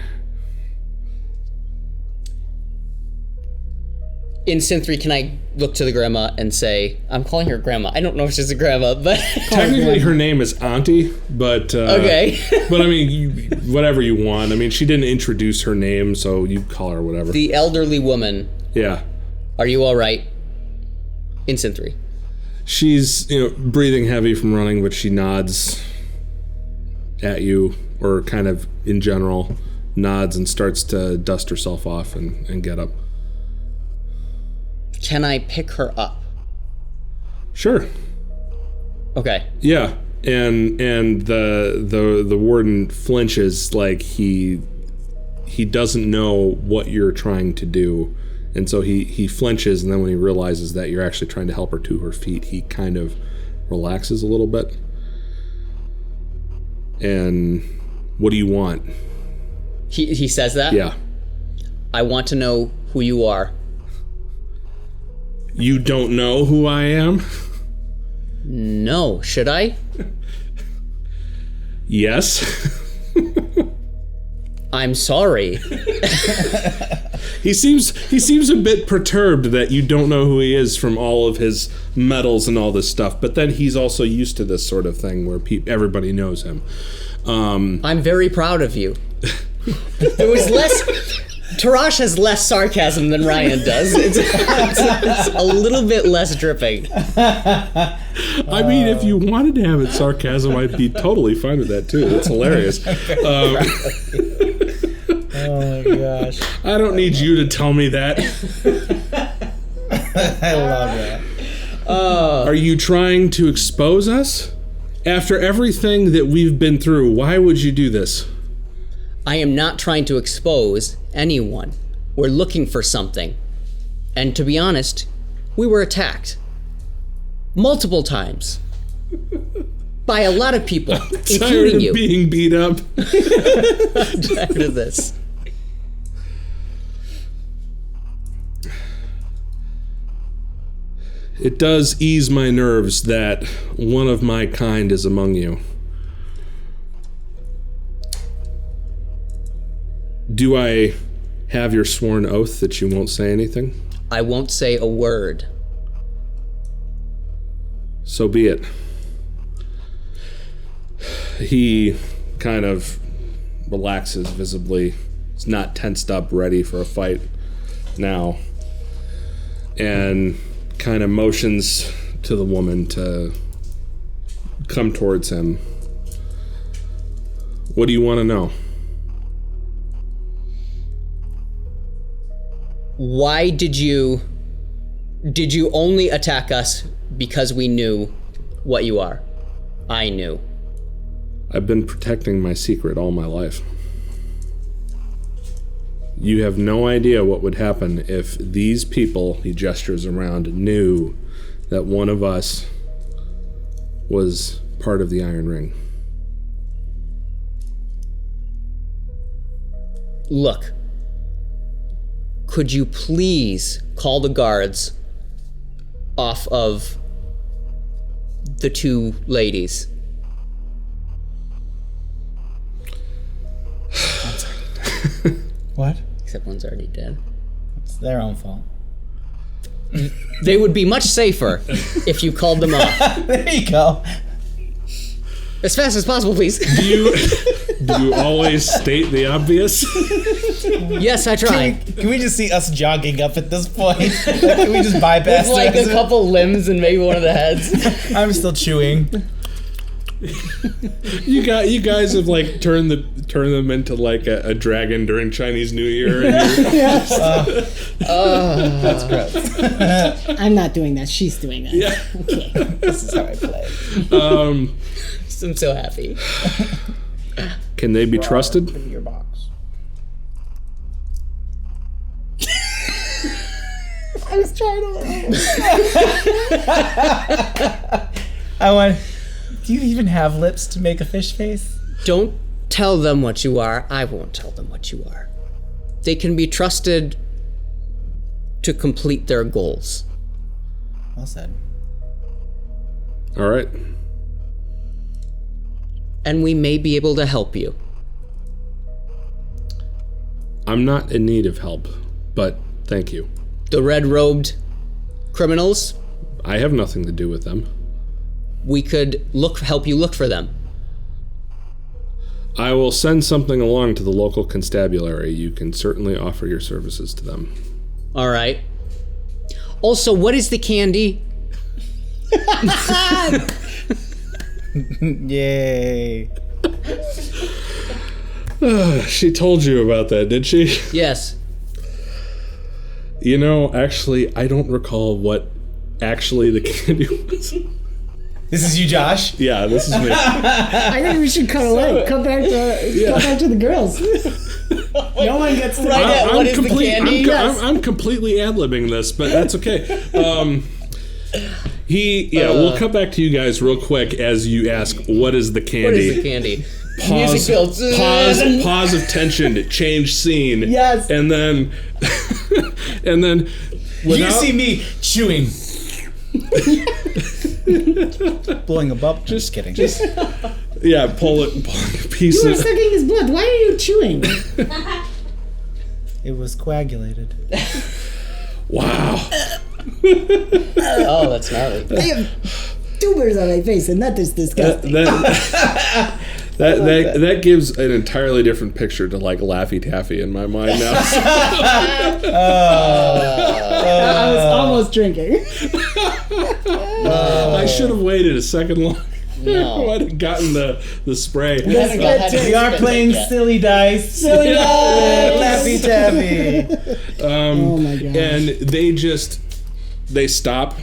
In Synthry, can I look to the grandma and say, I'm calling her grandma. I don't know if she's a grandma, but... Technically, her name is Auntie, but... Okay. But I mean, whatever you want. I mean, she didn't introduce her name, so you call her whatever. The elderly woman, Yeah. are you all right? In Synthry. She's, breathing heavy from running, but she nods at you, or kind of in general, nods and starts to dust herself off and get up. Can I pick her up? Sure. Okay. Yeah, and the warden flinches like he doesn't know what you're trying to do, and so he flinches, and then when he realizes that you're actually trying to help her to her feet, he kind of relaxes a little bit. And what do you want? He says that? Yeah. I want to know who you are. You don't know who I am? No. Should I? Yes. I'm sorry. He seems a bit perturbed that you don't know who he is from all of his medals and all this stuff, but then he's also used to this sort of thing where everybody knows him. I'm very proud of you. There was less... Terrosh has less sarcasm than Ryan does. It's a little bit less dripping. I mean, if you wanted to have it sarcasm, I'd be totally fine with that too. It's hilarious. Oh my gosh. I don't need you to tell me that. I love that. Are you trying to expose us? After everything that we've been through, why would you do this? I am not trying to expose anyone. We're looking for something. And to be honest, we were attacked. Multiple times. By a lot of people, including Tired of you. being beat up. I'm tired of this. It does ease my nerves that one of my kind is among you. Do I have your sworn oath that you won't say anything? I won't say a word. So be it. He kind of relaxes visibly. He's not tensed up, ready for a fight now. And kind of motions to the woman to come towards him. What do you want to know? Why did you only attack us because we knew what you are? I knew. I've been protecting my secret all my life. You have no idea what would happen if these people, he gestures around, knew that one of us was part of the Iron Ring. Look, could you please call the guards off of the two ladies? What? Except one's already dead. It's their own fault. They would be much safer if you called them off. There you go. As fast as possible, please. Do you always state the obvious? Yes, I try. Can we just see us jogging up at this point? Can we just bypass With like things? a couple limbs and maybe one of the heads. I'm still chewing. You guys have like turned them into like a dragon during Chinese New Year. And That's gross. I'm not doing that. She's doing that. yeah. Okay. This is how I play. I'm so happy. Can they be trusted? Give me your box. I was trying to. Do you even have lips to make a fish face? Don't tell them what you are. I won't tell them what you are. They can be trusted to complete their goals. Well said. All right. And we may be able to help you. I'm not in need of help, but thank you. The red-robed criminals, I have nothing to do with them. we could help you look for them. I will send something along to the local constabulary. You can certainly offer your services to them. All right. Also, what is the candy? Yay. She told you about that, did she? Yes. You know, actually, I don't recall what actually the candy was. This is you, Josh? Yeah, this is me. I think we should cut away. Cut back to the girls. No one gets to What is the candy? I'm completely ad-libbing this, but that's okay. We'll cut back to you guys real quick as you ask, what is the candy? What is the candy? Pause, Music builds. pause of tension, change scene. Yes. And then, You see me chewing. Blowing a bubble. Just kidding. pull a piece You were of. sucking his blood. Why are you chewing? It was coagulated. Wow. Oh, that's gnarly. I have tumors on my face, and that is disgusting. That gives an entirely different picture to like Laffy Taffy in my mind now. I was almost drinking. I should have waited a second longer. No. I'd have gotten the spray. We are playing silly dice. Silly dice. Laffy Taffy. Oh my god. And they stop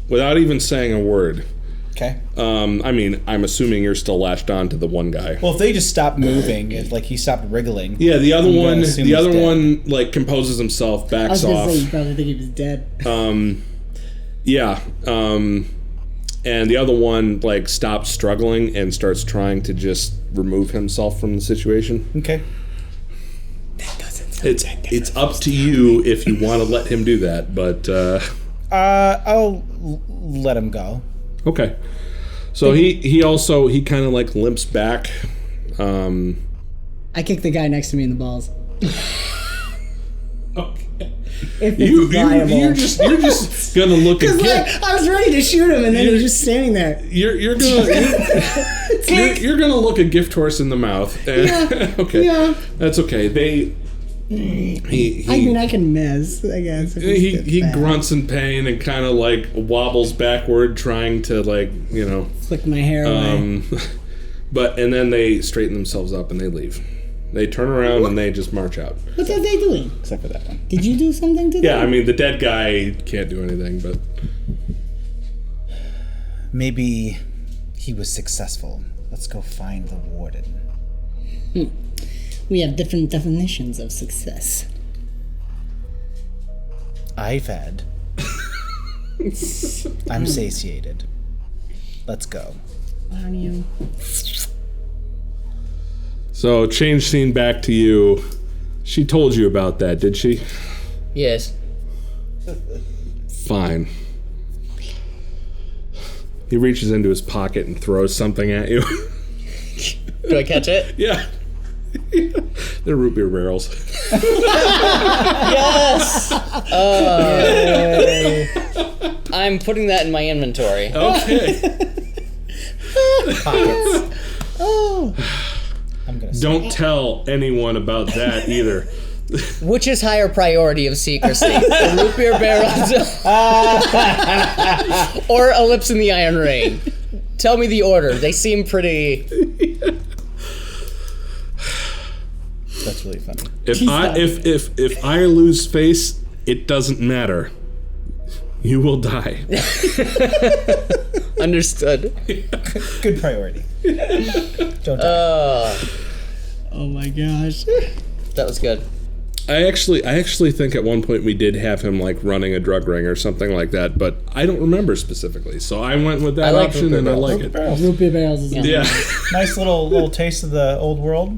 without even saying a word. Okay. I mean, I'm assuming you're still latched on to the one guy. Well, if they just stopped moving, if like he stopped wriggling. Yeah, the other gonna assume he's dead. one like composes himself, I was backs gonna off. say you probably think he was dead. And the other one like stops struggling and starts trying to just remove himself from the situation. Okay. It's up to you if you want to let him do that, but I'll let him go. okay. So he kind of like limps back. I kicked the guy next to me in the balls. Okay. If it's viable. You're just gonna look at Like, I was ready to shoot him, and then he's just standing there. you're gonna look a gift horse in the mouth. And, okay, Yeah. that's okay. I mean, I can miss, I guess. if this He gets bad. grunts in pain and kind of like wobbles backward, trying to like Flick my hair away. and then they straighten themselves up and they leave. They turn around and they just march out. What are they doing? Except for that one. Did you do something to them? Yeah, I mean the dead guy can't do anything, but Maybe he was successful. Let's go find the warden. We have different definitions of success. I've had. I'm satiated. Let's go. Are you? so change scene back to you. She told you about that, did she? Yes. Fine. He reaches into his pocket and throws something at you. Do I catch it? Yeah. They're root beer barrels. Yes! I'm putting that in my inventory. Okay. Pockets. Oh. I'm gonna. Don't tell anyone about that either. Which is higher priority of secrecy? The root beer barrels or Ellipse in the Iron Ring? Tell me the order. They seem pretty... That's really funny. If I lose face, it doesn't matter. You will die. Understood. Good priority. Don't die. Oh my gosh. That was good. I actually think at one point we did have him like running a drug ring or something like that, but I don't remember specifically. So I went with that like option root and beer I like Root it. barrels. Root beer barrels is Yeah. Nice little taste of the old world.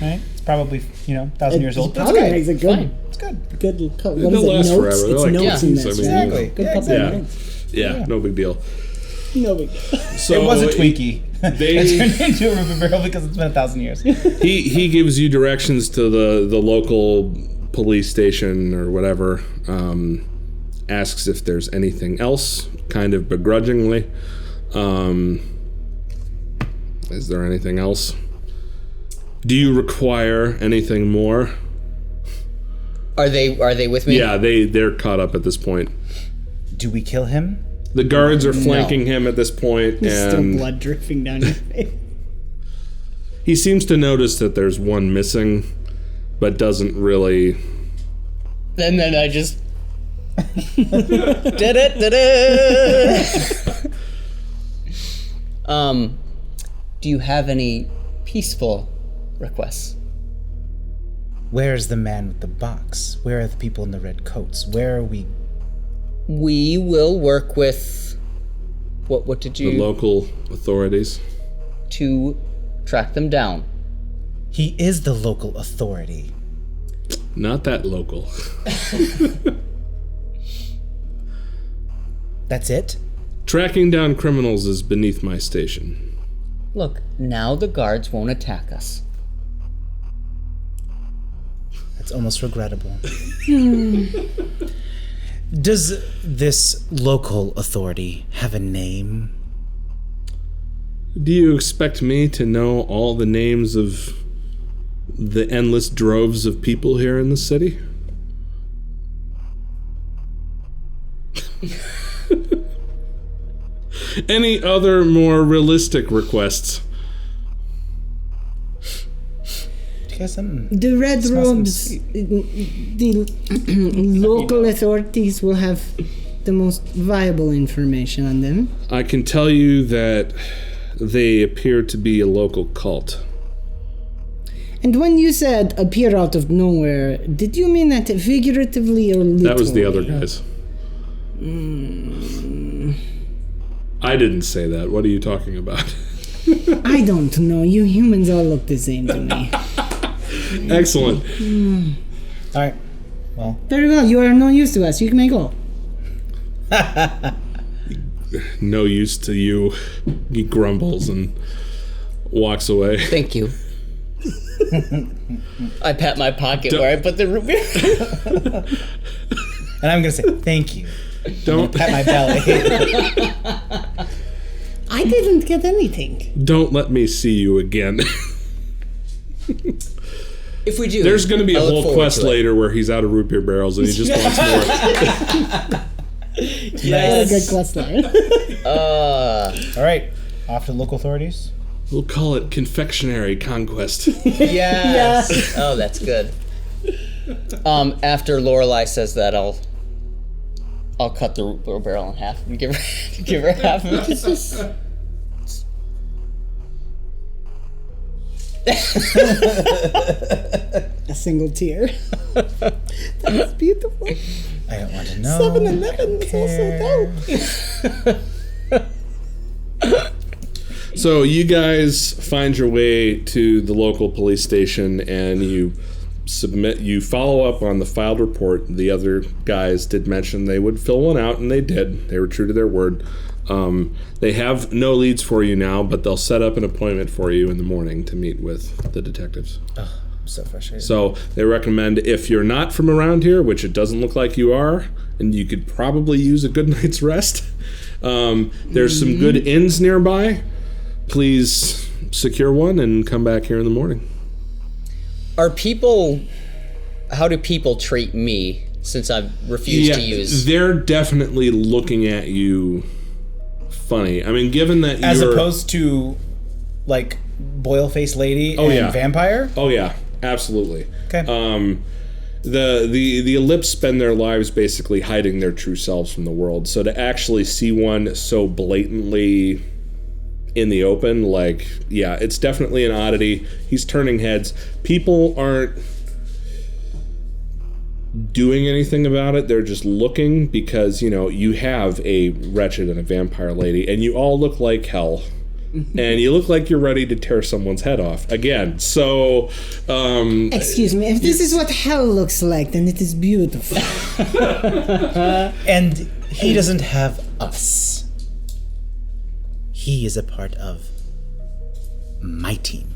Right? It's probably 1,000 years old. That's Probably good. makes a good, It's good. good. What They'll is it? last Notes? forever. They're It's like notes in keys, this. I mean, right? Exactly. Good Yeah, couple Yeah. of drinks. Yeah, no big deal. No big deal. So It was a Twinkie. They- It turned into a root beer barrel because it's been 1,000 years. he gives you directions to the local police station or whatever. Asks if there's anything else, kind of begrudgingly. Is there anything else? Do you require anything more? Are they with me? Yeah, they're caught up at this point. Do we kill him? The guards are flanking him at this point, There's still and blood dripping down your face. He seems to notice that there's one missing, but doesn't really... And then I just... Did it. Do you have any peaceful requests? Where's the man with the box? Where are the people in the red coats? Where are we? We will work with... What did you... The local authorities. To track them down. He is the local authority. Not that local. That's it? Tracking down criminals is beneath my station. Look, now the guards won't attack us. That's almost regrettable. Does this local authority have a name? Do you expect me to know all the names of the endless droves of people here in the city? Any other more realistic requests? Do you guys something? The red Smells some robes, the local authorities will have the most viable information on them. I can tell you that they appear to be a local cult. And when you said appear out of nowhere, did you mean that figuratively or literally? That was the other guys. I didn't say that. What are you talking about? I don't know. You humans all look the same to me. Excellent. All right. Well, Very well. You are no use to us. You may go. No use to you. He grumbles and walks away. Thank you. I pat my pocket where I put the root beer. and I'm gonna say thank you. Don't Pat my belly. I didn't get anything. don't let me see you again. If we do, There's going to be a I look whole forward quest to it. later where he's out of root beer barrels and he just wants more. What a good quest line. All right. Off to the local authorities. We'll call it confectionery conquest. Yes. Oh, that's good. After Lorelei says that, I'll cut the root beer barrel in half and give her half of it. A single tear. That's beautiful. I don't want to know. 7-Eleven is also dope. So you guys find your way to the local police station and you follow up on the filed report. The other guys did mention they would fill one out, and they did. They were true to their word. They have no leads for you now, but they'll set up an appointment for you in the morning to meet with the detectives. I'm so frustrated. So they recommend, if you're not from around here, which it doesn't look like you are, and you could probably use a good night's rest, there's some good inns nearby. Please secure one and come back here in the morning. How do people treat me since I've refused to use? They're definitely looking at you funny. I mean, given that As you're... opposed to, like, boil-faced lady and yeah. vampire? Oh, yeah. Absolutely. Okay. The Ellipse spend their lives basically hiding their true selves from the world. So to actually see one so blatantly in the open, like, yeah, it's definitely an oddity. He's turning heads. People aren't doing anything about it. They're just looking because, you know, you have a wretched and a vampire lady, and you all look like hell. And you look like you're ready to tear someone's head off again. So, Excuse me, if this is what hell looks like, then it is beautiful. And he doesn't have us. He is a part of my team.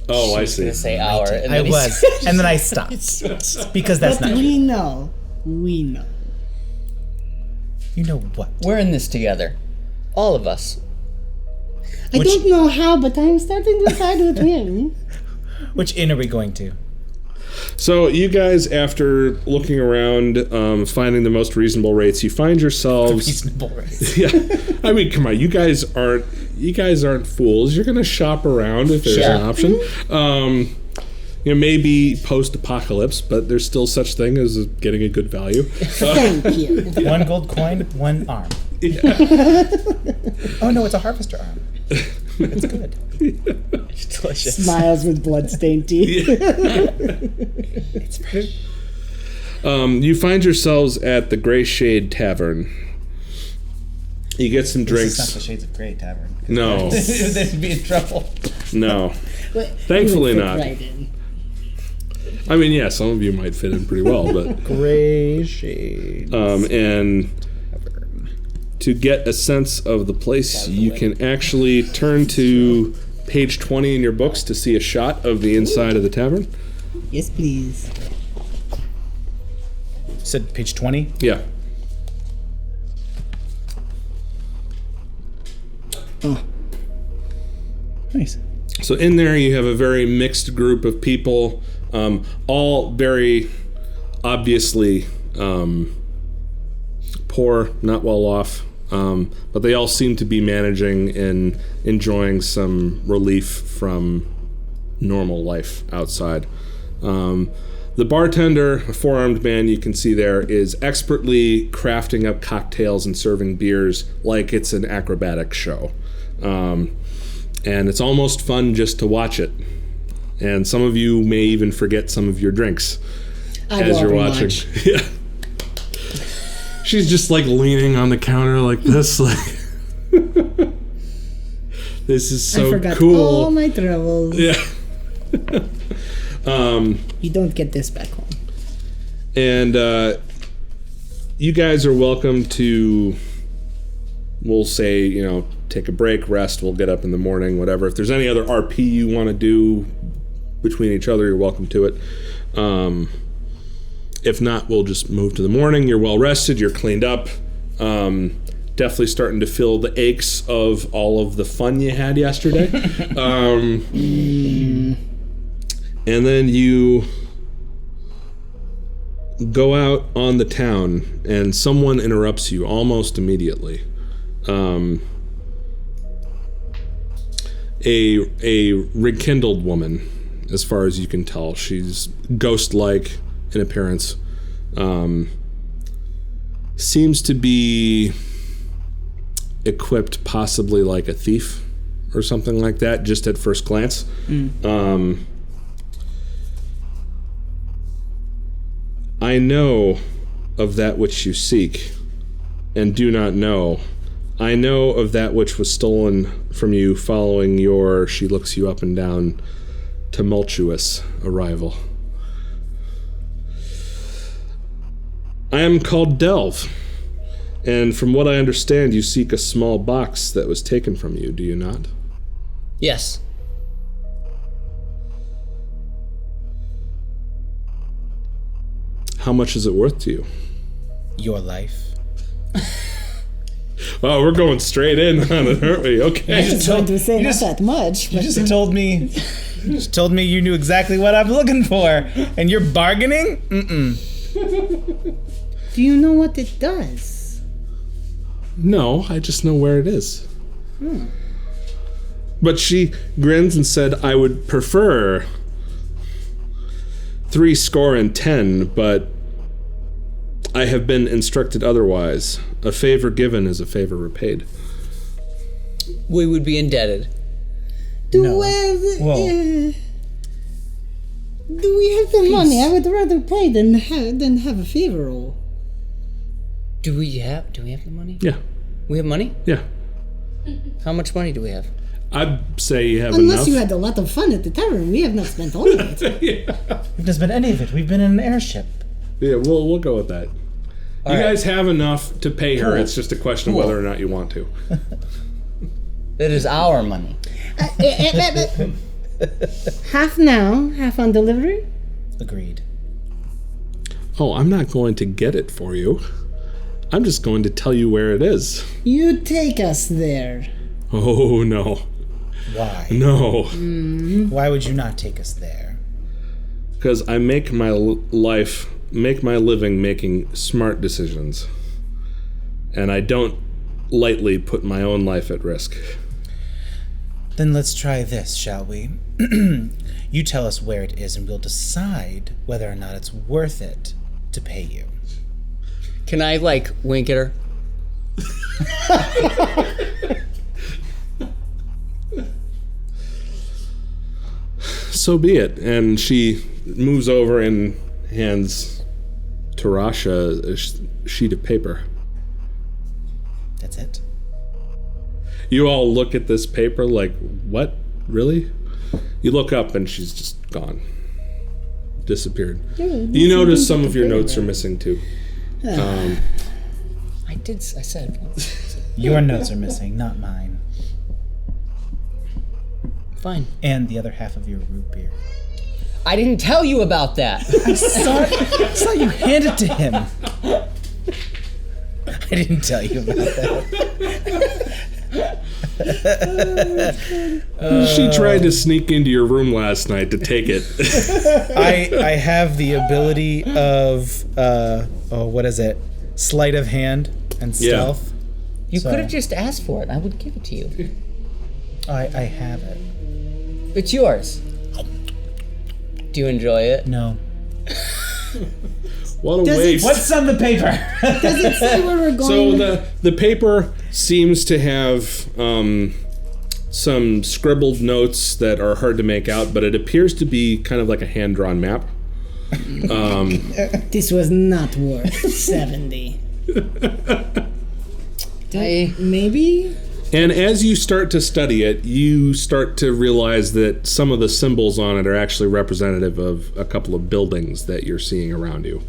oh, I I was see. gonna say our. And I then was, and then I stopped because that's But not. we know. We know. You know what? We're in this together, all of us. I don't know how, but I'm starting to side with him. Which inn are we going to? So you guys, after looking around, finding the most reasonable rates, you find yourselves. Reasonable rates. Yeah, I mean, come on, you guys aren't fools. You're gonna shop around if there's an option. Maybe post-apocalypse, but there's still such thing as getting a good value. Thank you. 1 gold coin, 1 arm. Yeah. Oh no, it's a harvester arm. It's good. It's delicious. Smiles with blood-stained teeth. It's fresh. You find yourselves at the Gray Shade Tavern. You get some drinks. This is not the Shades of Grey Tavern. No. They'd be in trouble. No. Thankfully not. I mean, yeah, some of you might fit in pretty well, but Gray Shades. and to get a sense of the place, you can actually turn to page 20 in your books to see a shot of the inside of the tavern. Yes, please. Said page 20. Yeah. Oh, Nice. So in there you have a very mixed group of people, all very obviously poor, not well off, but they all seem to be managing and enjoying some relief from normal life outside. The bartender, a 4-armed man you can see there, is expertly crafting up cocktails and serving beers like it's an acrobatic show. And it's almost fun just to watch it. And some of you may even forget some of your drinks as you're watching. Yeah. She's just like leaning on the counter like this, like this is so I forgot cool. all my troubles. Yeah. You don't get this back home. And you guys are welcome to, we'll say, take a break, rest, we'll get up in the morning, whatever. If there's any other RP you want to do between each other, you're welcome to it. If not, we'll just move to the morning. You're well rested, you're cleaned up. Definitely starting to feel the aches of all of the fun you had yesterday. And then you go out on the town and someone interrupts you almost immediately. A rekindled woman, as far as you can tell. She's ghost-like in appearance. Seems to be equipped possibly like a thief or something like that, just at first glance. I know of that which you seek, and do not know. I know of that which was stolen from you following your, she looks you up and down, tumultuous arrival. I am called Delve, and from what I understand, you seek a small box that was taken from you, do you not? Yes. How much is it worth to you? Your life. Wow, we're going straight in on it, aren't we? Okay. I was going to say not that much. You But just told me. You just told me you knew exactly what I'm looking for, and you're bargaining. do you know what it does? No, I just know where it is. But she grins and said, I would prefer 70, but I have been instructed otherwise. A favor given is a favor repaid. We would be indebted. Do No. we have the money? I would rather pay than have a favor roll. Do we have the money? Yeah, We have money? yeah. How much money do we have? I'd say you have Unless enough. you had a lot of fun at the tavern, we have not spent all of it. We've not spent any of it. We've been in an airship. Yeah, we'll go with that. All you right. guys have enough to pay her. Cool. It's just a question of whether or not you want to. That is our money. Half now, half on delivery. Agreed. Oh, I'm not going to get it for you. I'm just going to tell you where it is. You take us there. Oh, no. Why? No. Why would you not take us there? Because I make my living making smart decisions. And I don't lightly put my own life at risk. Then let's try this, shall we? You tell us where it is and we'll decide whether or not it's worth it to pay you. Can I, like, wink at her? So be it. And she moves over and hands Terrosh a sheet of paper. That's it? You all look at this paper like, what? Really? You look up and she's just gone. Disappeared. You notice some of your notes are missing too. I said. Your notes are missing, not mine. Fine. And the other half of your root beer. I didn't tell you about that. I saw you hand it to him. I didn't tell you about that. She tried to sneak into your room last night to take it. I have the ability of, what is it? Sleight of hand and stealth. You could have just asked for it. I would give it to you. I have it. It's yours. Do you enjoy it? No. What a waste. What's on the paper? Does it say where we're going? So the paper seems to have some scribbled notes that are hard to make out, but it appears to be kind of like a hand-drawn map. This was not worth 70. Maybe? And as you start to study it, you start to realize that some of the symbols on it are actually representative of a couple of buildings that you're seeing around you.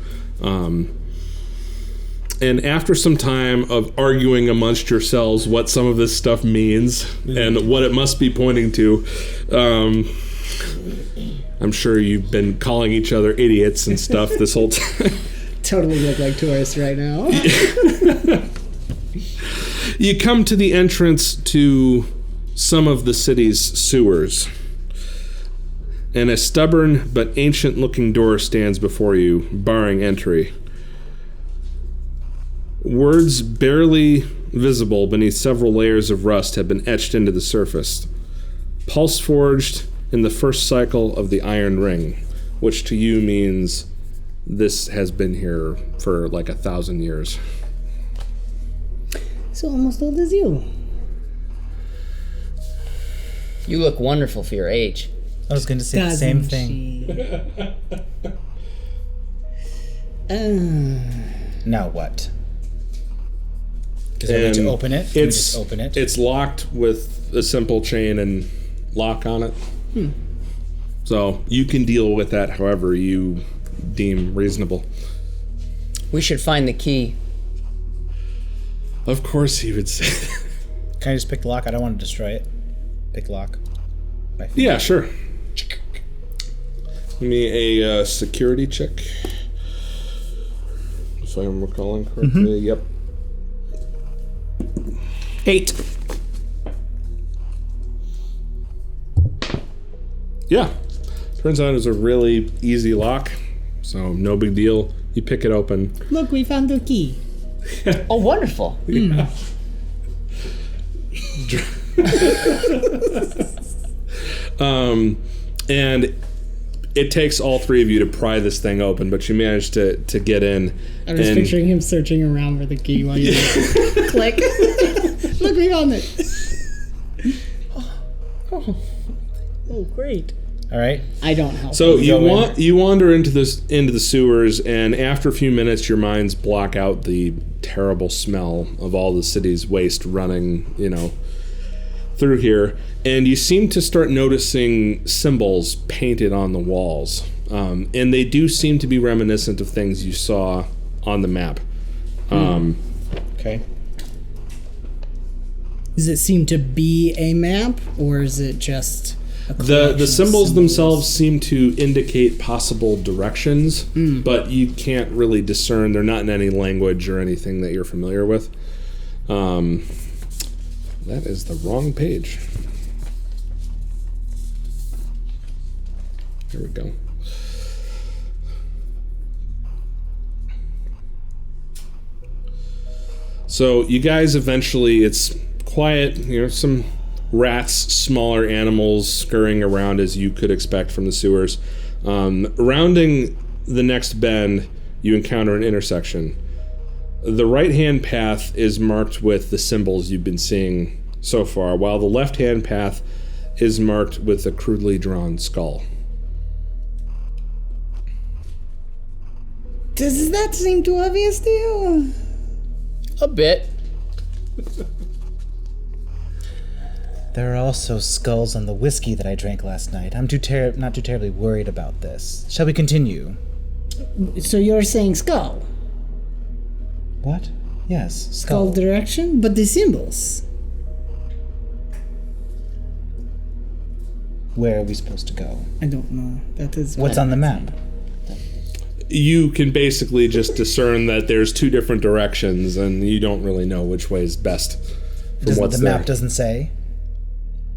And after some time of arguing amongst yourselves what some of this stuff means and what it must be pointing to, I'm sure you've been calling each other idiots and stuff this whole time. Totally look like tourists right now. You come to the entrance to some of the city's sewers, and a stubborn but ancient-looking door stands before you, barring entry. Words barely visible beneath several layers of rust have been etched into the surface. Pulse forged in the first cycle of the Iron Ring, which to you means this has been here for like 1,000 years. So almost old as you. You look wonderful for your age. I was going to say the same thing. Now what? Because I need to open it. Can we just open it? It's locked with a simple chain and lock on it. So you can deal with that however you deem reasonable. We should find the key. Of course he would say. Can I just pick the lock? I don't want to destroy it. Pick lock. Yeah, sure. Give me a security check. If I'm recalling correctly. Yep. 8. Yeah. Turns out it's a really easy lock, so no big deal. You pick it open. Look, we found the key. Oh, wonderful. Yeah. And it takes all three of you to pry this thing open, but you managed to get in. I was picturing him searching around for the key while you click. Look, we found it. Oh, great. All right. I don't help. So you wander into the sewers, and after a few minutes, your minds block out the terrible smell of all the city's waste running, through here, and you seem to start noticing symbols painted on the walls, and they do seem to be reminiscent of things you saw on the map. Okay. Does it seem to be a map, or is it just a The symbols themselves seem to indicate possible directions, but you can't really discern. They're not in any language or anything that you're familiar with. That is the wrong page. Here we go. So you guys eventually, it's quiet, some rats, smaller animals scurrying around as you could expect from the sewers. Rounding the next bend, you encounter an intersection. The right-hand path is marked with the symbols you've been seeing so far, while the left-hand path is marked with a crudely drawn skull. Does that seem too obvious to you? A bit. There are also skulls on the whiskey that I drank last night. I'm not too terribly worried about this. Shall we continue? So you're saying skull? What? Yes, Skull direction? But the symbols. Where are we supposed to go? I don't know. That is What's on the map? You can basically just discern that there's two different directions, and you don't really know which way is best from what's The there. map doesn't say?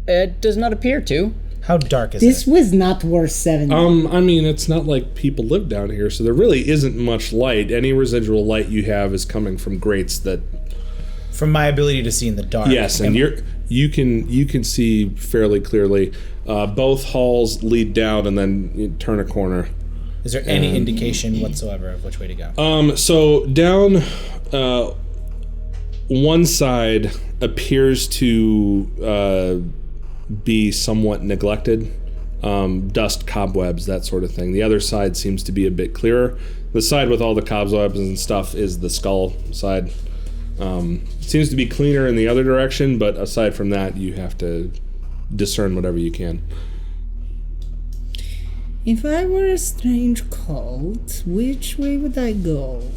It does not appear to. How dark is This it? was not worth 7. I mean, it's not like people live down here, so there really isn't much light. Any residual light you have is coming from grates that... From my ability to see in the dark. Yes, and you can see fairly clearly. Both halls lead down and then you turn a corner. Is there any indication whatsoever of which way to go? So down one side appears to be somewhat neglected. Dust, cobwebs, that sort of thing. The other side seems to be a bit clearer. The side with all the cobwebs and stuff is the skull side. Seems to be cleaner in the other direction, but aside from that, you have to discern whatever you can. If I were a strange cult, which way would I go?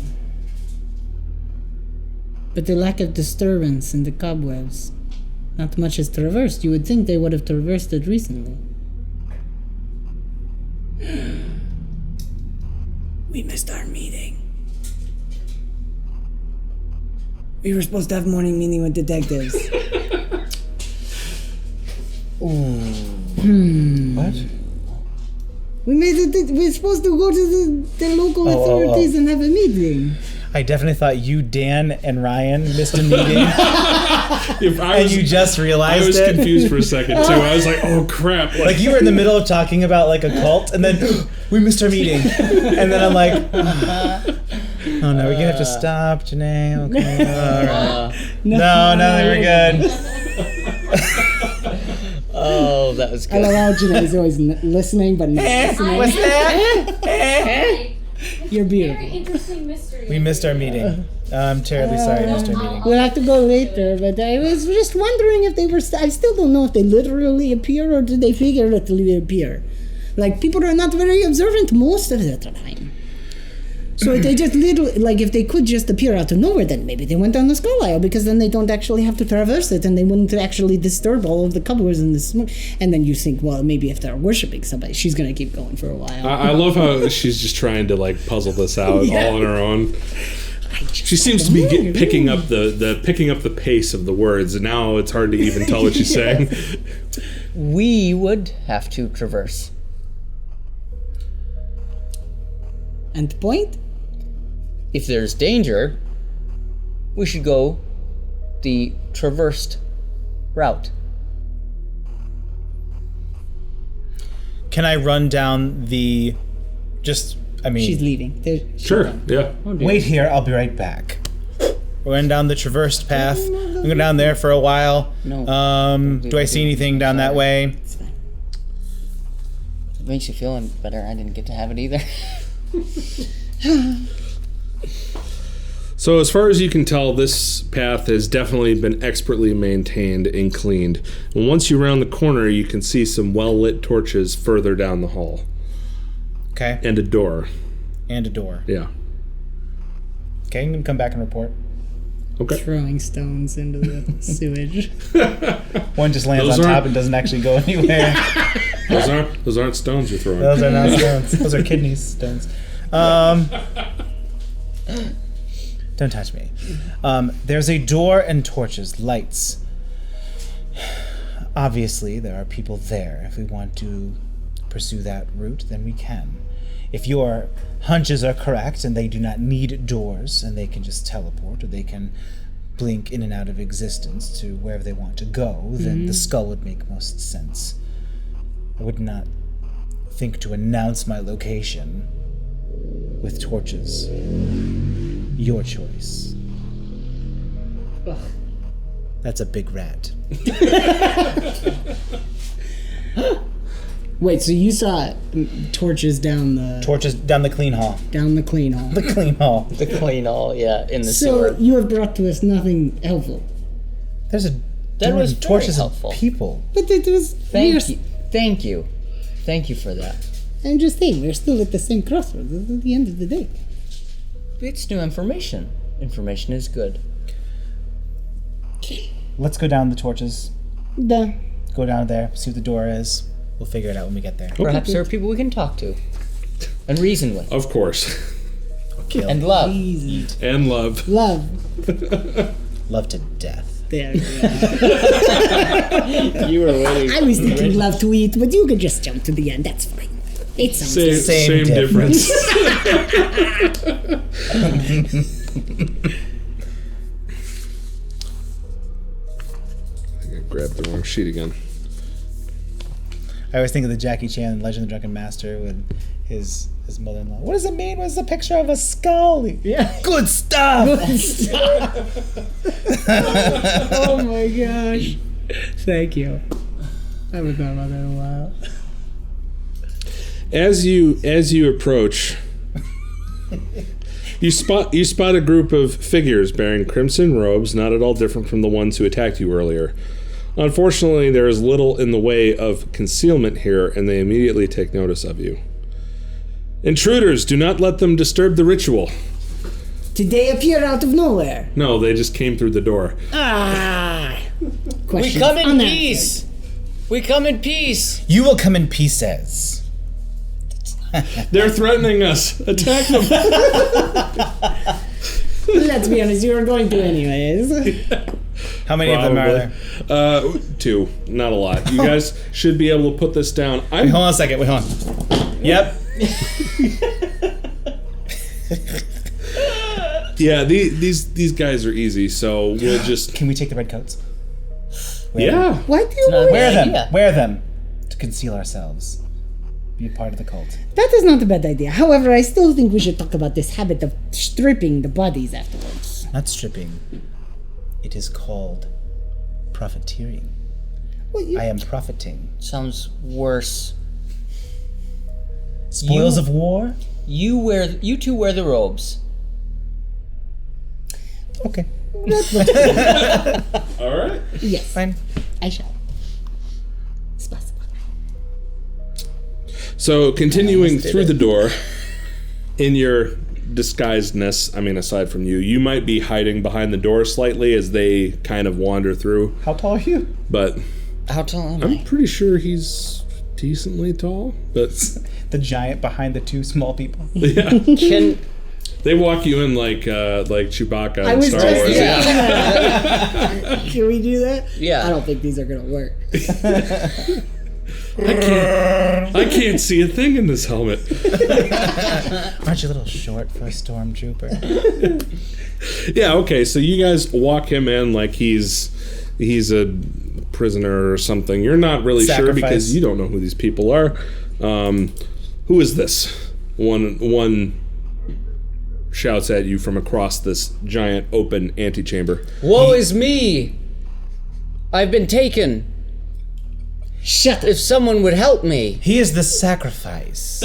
But the lack of disturbance in the cobwebs. Not much is traversed. You would think they would have traversed it recently. We missed our meeting. We were supposed to have a morning meeting with detectives. What? We're supposed to go to the local authorities and have a meeting. I definitely thought you, Dan, and Ryan missed a meeting. And you just realized I was it. confused for a second too. I was like, "Oh crap!" Like you were in the middle of talking about like a cult, and then we missed our meeting. And then I'm like, oh no, we're gonna have to stop, Janae. Okay, all right. No, we're good. Oh, that was I good. love how Janae's always listening, but not listening. What's that? Hey, You're beautiful. very interesting mystery. We missed our meeting. I'm terribly sorry we missed our meeting. We'll have to go later, but I was just wondering if they were... I still don't know if they literally appear or did they figuratively appear. Like, people are not very observant most of the time. So if they just literally... Like, if they could just appear out of nowhere, then maybe they went down the skull aisle, because then they don't actually have to traverse it, and they wouldn't actually disturb all of the cobwebs and the smoke. And then you think, well, maybe if they're worshipping somebody, she's going to keep going for a while. I love how she's just trying to like puzzle this out all on her own. She seems to be picking up the pace of the words, and now it's hard to even tell what she's saying. We would have to traverse. And point? If there's danger, we should go the traversed route. Can I run down the... She's leaving. Sure, yeah. Wait here, I'll be right back. We're going down the traversed path. I'm going down there for a while. No. Do I see anything down that way? It's fine. It makes you feel better. I didn't get to have it either. So as far as you can tell, this path has definitely been expertly maintained and cleaned. And once you round the corner, you can see some well-lit torches further down the hall. Okay. And a door. And a door. Yeah. Okay, I'm going to come back and report. Okay. Throwing stones into the sewage. One just lands Those on top aren't- and doesn't actually go anywhere. Those aren't stones you're throwing. Those are not stones. Those are kidney stones. Don't touch me. There's a door and torches, lights. Obviously, there are people there. If we want to pursue that route, then we can. If your hunches are correct and they do not need doors and they can just teleport, or they can blink in and out of existence to wherever they want to go, then the skull would make most sense. I would not think to announce my location with torches. Your choice. That's a big rat. Wait, so you saw torches down the Torches down the clean hall. down the clean hall. The clean hall. The clean all, in the So sewer. you have brought to us nothing helpful. There's a That door was and very torches helpful. of people. But it was Thank you. Thank you. Thank you for that. I'm just saying, we're still at the same crossroads at the end of the day. It's new information. Information is good. Let's go down the torches. Duh. Go down there, see what the door is. We'll figure it out when we get there. Perhaps there are people we can talk to and reason with Of course. Kill. and love. Easy. And love. Love. Love to death. There. You were waiting. I was thinking love to eat, but you could just jump to the end. That's fine. It sounds Same, good. Same difference. I think I grabbed the wrong sheet again. I always think of the Jackie Chan Legend of the Drunken Master with his mother-in-law. What does it mean? What's the picture of a skull? Yeah. Good stuff! Oh my gosh. Thank you. I haven't thought about that in a while. As you approach, you spot a group of figures bearing crimson robes, not at all different from the ones who attacked you earlier. Unfortunately, there is little in the way of concealment here, and they immediately take notice of you. Intruders, do not let them disturb the ritual. Did they appear out of nowhere? No, they just came through the door. We Questions come in unanswered. peace. We come in peace. You will come in pieces. They're threatening us. Attack them. Let's be honest, you were going to anyways. How many of them are there? 2. Not a lot. You guys should be able to put this down. Hold on a second. Hold on. Yep. Yeah, these guys are easy, so we'll just... Can we take the red coats? Yeah. Why do you not- Wear them. idea. Wear them to conceal ourselves. Be a part of the cult. That is not a bad idea. However, I still think we should talk about this habit of stripping the bodies afterwards. Not stripping. It is called profiteering. Well, you, I am profiting. Sounds worse. Spoils of war? You two wear the robes. Okay. All right. yes, Fine. I shall. Spasiba. So, continuing through the door, in your disguisedness, I mean, aside from you, you might be hiding behind the door slightly as they kind of wander through, How tall are you? but How tall am I'm I? pretty sure he's decently tall, but The giant behind the two small people. yeah. Can They walk you in like Chewbacca I in was Star just Wars. Can we do that? Yeah. I don't think these are gonna work. I can't see a thing in this helmet. Aren't you a little short for a stormtrooper? Yeah, okay, so you guys walk him in like he's a prisoner or something. You're not really sure Sacrifice. because you don't know who these people are. Who is this? One shouts at you from across this giant open antechamber. woe is me! I've been taken. Shut up. If someone would help me. He is the sacrifice.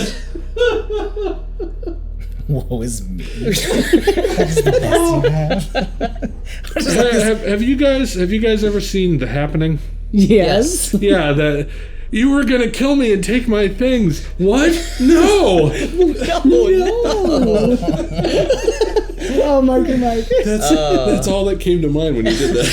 Woe is me. That is the best you have. Have you guys ever seen The Happening? Yes. Yeah, that you were gonna kill me and take my things. What? No. Oh, Mike. That's all that came to mind when you did that.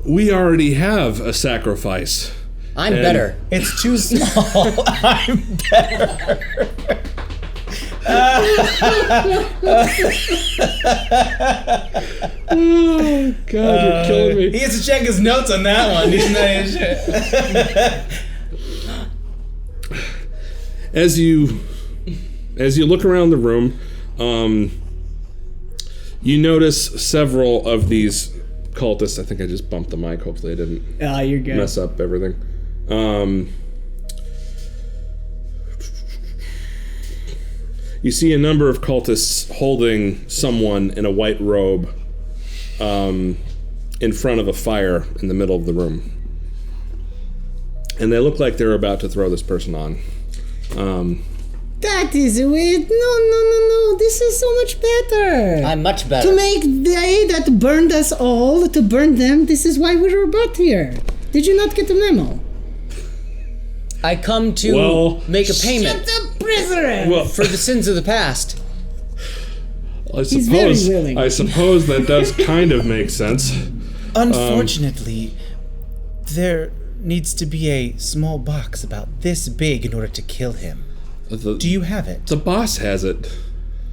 We already have a sacrifice. I'm And- better. It's too small. I'm better. Oh God, you're killing me. He has to check his notes on that one. He's not his shit. As you look around the room, You notice several of these cultists. I think I just bumped the mic. Hopefully I didn't You're good. mess up everything. You see a number of cultists holding someone in a white robe in front of a fire in the middle of the room. And they look like they're about to throw this person on. That is weird. No. This is so much better. I'm much better. To make they that burned us all, to burn them, this is why we were brought here. Did you not get the memo? I come to make a payment Shut up, prisoner! for the sins of the past. He's very willing. I suppose that does kind of make sense. Unfortunately, there needs to be a small box about this big in order to kill him. Do you have it? The boss has it.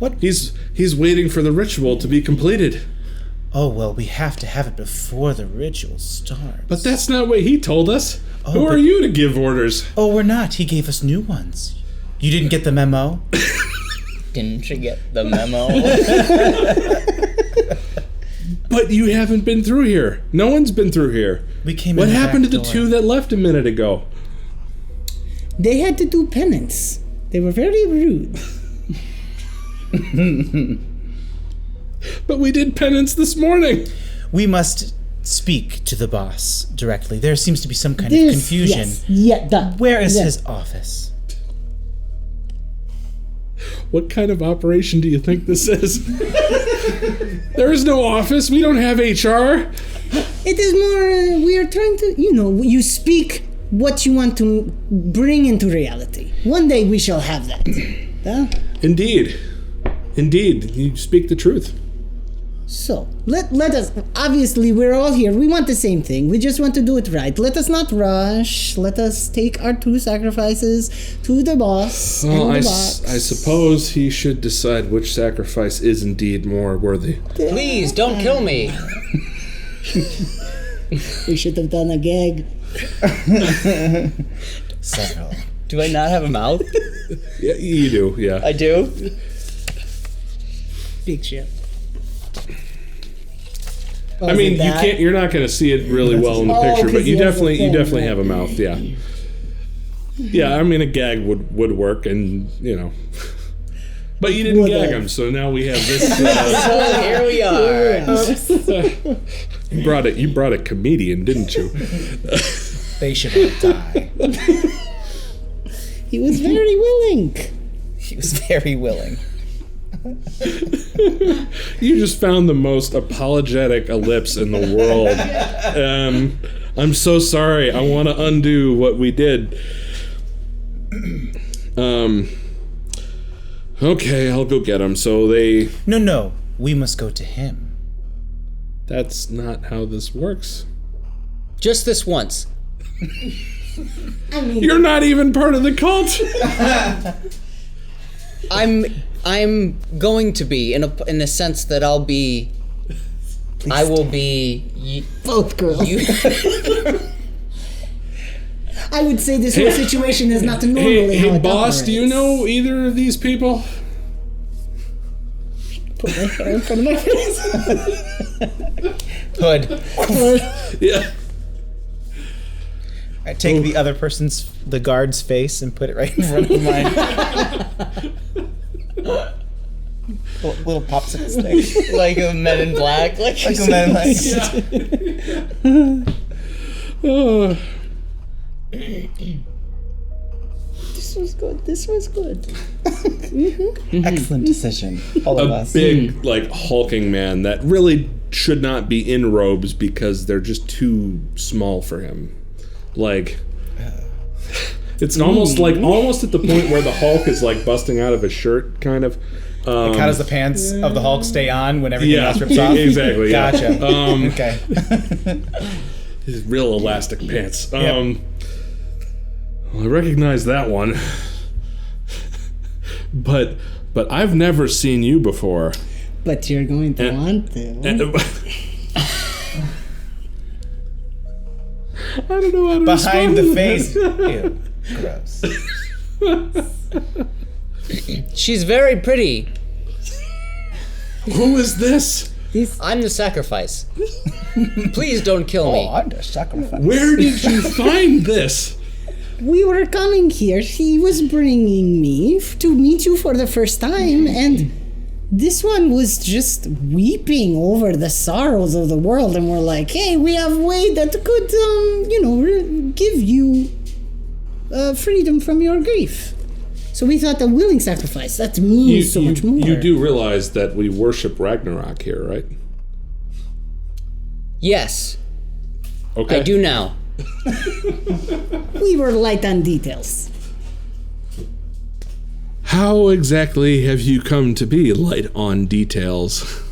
What? He's waiting for the ritual to be completed. Oh, well, we have to have it before the ritual starts. But that's not what he told us. Oh, Who are you to give orders? Oh, we're not. He gave us new ones. You didn't get the memo? Didn't you get the memo? But you haven't been through here. No one's been through here. We came What in the happened to back the door. two that left a minute ago? They had to do penance. They were very rude. But we did penance this morning. We must speak to the boss directly. There seems to be some kind of confusion. Yes. Yeah, done. Where is Yeah. his office? What kind of operation do you think this is? There is no office. We don't have HR. It is more, we are trying to, you speak what you want to bring into reality. One day we shall have that. Huh? Indeed. You speak the truth. So, let us, obviously we're all here, we want the same thing, we just want to do it right. Let us not rush, let us take our 2 sacrifices to the boss Well, and I the box. suppose he should decide which sacrifice is indeed more worthy. Please, don't kill me. We should have done a gag. Several. Do I not have a mouth? Yeah, you do, yeah. I do. Big shit. I mean, you're not going to see it really well in the picture, but 'cause you he has a definitely thing, have a mouth, yeah. Yeah, I mean, a gag would work, and but you didn't gag him, so now we have this. So here we are. You brought a comedian, didn't you? They should all die. He was very willing. He was very willing. You just found the most apologetic ellipse in the world. I'm so sorry. I want to undo what we did. Okay, I'll go get him. So they... No. We must go to him. That's not how this works. Just this once. You're not even part of the cult. I'm going to be in the sense that I will be Both girls. you. I would say this whole situation is not normally how Hey, it boss, do you know either of these people? Put my hair in front of my face. Hood. Yeah. I take the guard's face and put it right in front of mine. little popsicle stick. Like a Men in Black. Like Like a man like. This was good. Excellent decision. All of A us. big, hulking man that really should not be in robes because they're just too small for him. It's almost at the point where the Hulk is busting out of his shirt, kind of. How does the pants of the Hulk stay on when everything else rips off? Exactly. Yeah. Gotcha. Okay. His real elastic pants. Well, I recognize that one, but I've never seen you before. But you're going to want to. I don't know how to Behind respond the to that. face. Ew. Gross. she's very pretty. Who is this? I'm the sacrifice. Please don't kill me. I'm the sacrifice. Where did you find this? We were coming here. He was bringing me to meet you for the first time, and this one was just weeping over the sorrows of the world, and we're like, hey, we have a way that could, give you freedom from your grief. So we thought a willing sacrifice, that means so much more. You do realize that we worship Ragnarok here, right? Yes, Okay. I do now. We were light on details. How exactly have you come to be light on details?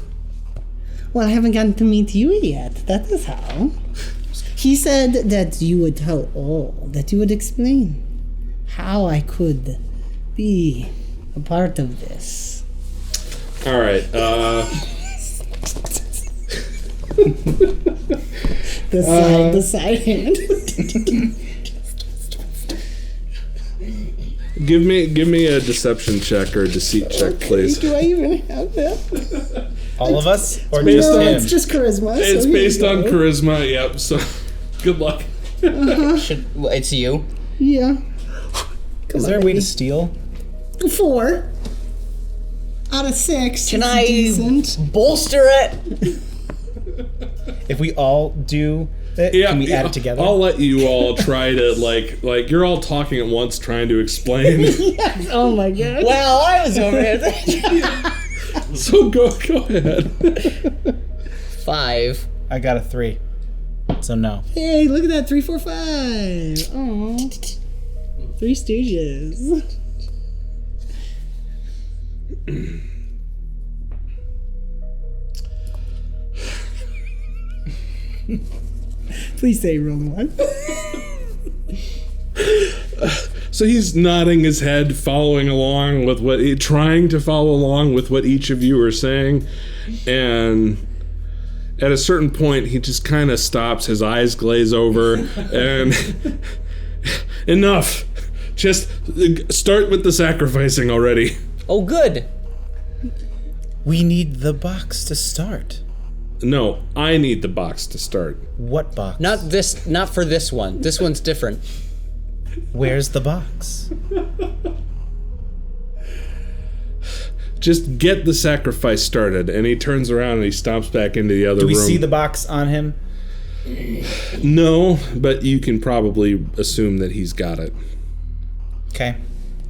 Well, I haven't gotten to meet you yet. That is how. He said that you would tell all, that you would explain how I could be a part of this. All right. The side hand. Give me a deception check or a deceit check, please. Do I even have that? All of us? Or based just No, him? it's just charisma. It's so here based you on go. charisma. Yep. So, good luck. It's you. Yeah. Is there a way to steal? 4 out of 6. Can is I decent. bolster it? If we all do it, can we add it together? I'll let you all try to like you're all talking at once, trying to explain. Yes. Oh my god. Well, I was over here. So go ahead. 5. I got a 3. So no. Hey, look at that. 3, 4, 5. Oh. 3 stooges. Please say roll 1. So he's nodding his head, following along with trying to follow along with what each of you are saying, and at a certain point he just kind of stops. His eyes glaze over, and enough. Just start with the sacrificing already. Oh, good. We need the box to start. No, I need the box to start. What box? Not for this one. This one's different. Where's the box? Just get the sacrifice started. And he turns around and he stomps back into the other Do we room. see the box on him? No, but you can probably assume that he's got it. Okay.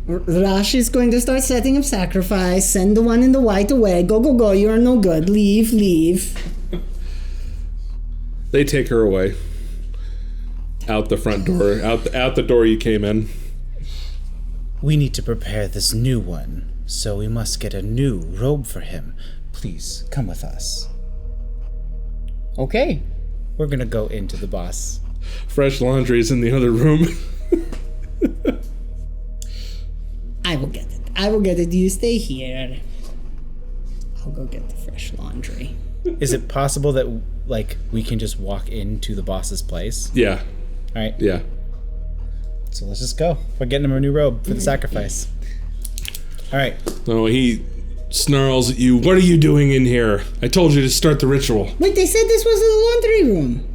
Rashe is going to start setting up sacrifice. Send the one in the white away. Go, go, go. You are no good. Leave, leave. They take her away. Out the front door. Out the door you came in. We need to prepare this new one, so we must get a new robe for him. Please, come with us. Okay. We're gonna go into the boss. Fresh laundry is in the other room. I will get it. I will get it. You stay here. I'll go get the fresh laundry. Is it possible that, like, we can just walk into the boss's place? Yeah. Alright, Yeah. so let's just go. We're getting him a new robe for the sacrifice. Alright, So he snarls at you. What are you doing in here? I told you to start the ritual. Wait, they said this was the laundry room.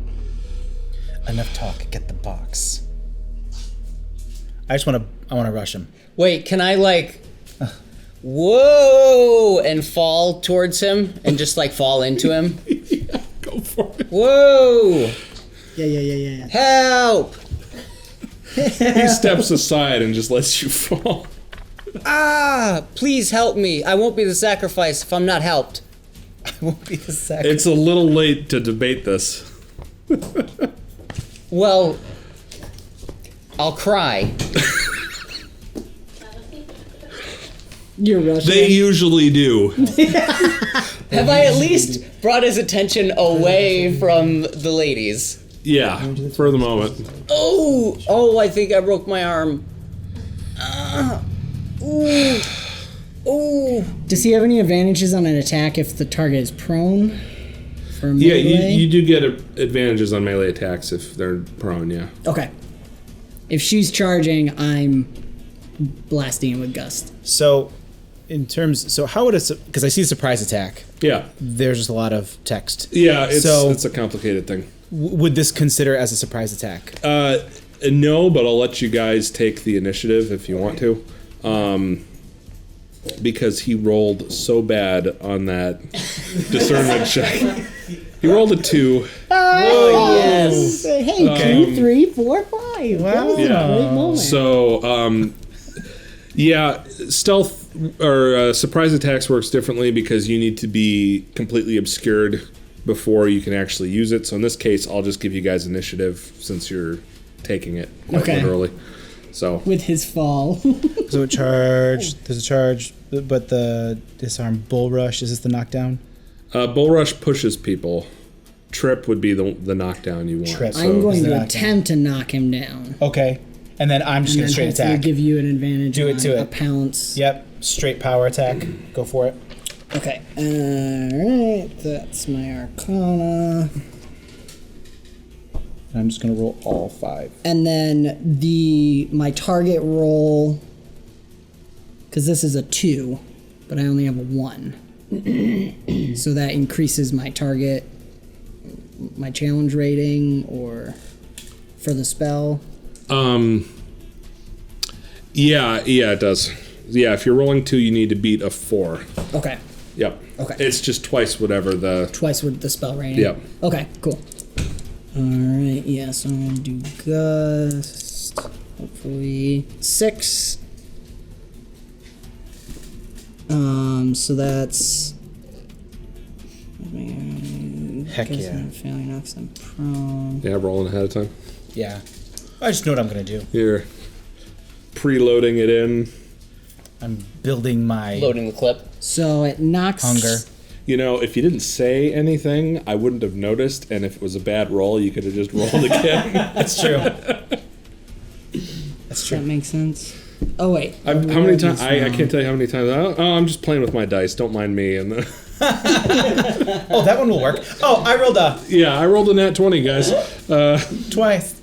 enough talk. Get the box. I wanna rush him. Wait, can I whoa, and fall towards him and just fall into him? Yeah, go for it. Whoa! Yeah. Help! He steps aside and just lets you fall. Ah! Please help me. I won't be the sacrifice if I'm not helped. I won't be the second. It's a little late to debate this. Well, I'll cry. You're rushing. They usually do. Have I at least brought his attention away from the ladies? Yeah, for the moment. Oh, I think I broke my arm. Ooh. Does he have any advantages on an attack if the target is prone? For Yeah, melee? you do get advantages on melee attacks if they're prone, yeah. Okay. If she's charging, I'm blasting him with gust. So, in terms, so how would it? Because I see surprise attack. Yeah. There's just a lot of text. Yeah, it's So- it's a complicated thing. Would this consider as a surprise attack? No, but I'll let you guys take the initiative if you want to. Because he rolled so bad on that discernment check. He rolled a 2. Oh, yes. Hey, 2, 3, 4, 5. Wow. That was a great moment. So, stealth or surprise attacks works differently because you need to be completely obscured before you can actually use it. So in this case, I'll just give you guys initiative since you're taking it quite Okay. literally. So With his fall. So a charge. There's a charge, but the disarm bull rush. Is this the knockdown? bull rush pushes people. Trip would be the knockdown you want. Trip. So, I'm going Is to that attempt to knock him down. Okay. And then I'm just And gonna then straight hopefully attack. give you an advantage Do it on to a it. pounce. Yep. Straight power attack. Go for it. Okay. Alright, that's my Arcana. And I'm just gonna roll all 5. And then my target roll, because this is a 2, but I only have a 1. So that increases my target, my challenge rating, or for the spell. Yeah, it does. Yeah, if you're rolling 2, you need to beat a 4. Okay. Yep. Okay. It's just twice whatever the. Twice with the spell rating. Yep. Okay, cool. Alright, yeah, so I'm gonna do Gust. Hopefully 6. So that's. Heck yeah. Failure knocks them prone. Yeah, rolling ahead of time. Yeah. I just know what I'm gonna do. You're preloading it in. I'm building my Loading the clip. So it knocks. hunger. You know, if you didn't say anything, I wouldn't have noticed, and if it was a bad roll, you could have just rolled again. That's true. That's That true. makes sense. Oh wait. How many times? I can't tell you how many times. Oh, I'm just playing with my dice. Don't mind me. And Oh, that one will work. Oh, I rolled a yeah, I rolled a nat 20, guys. twice.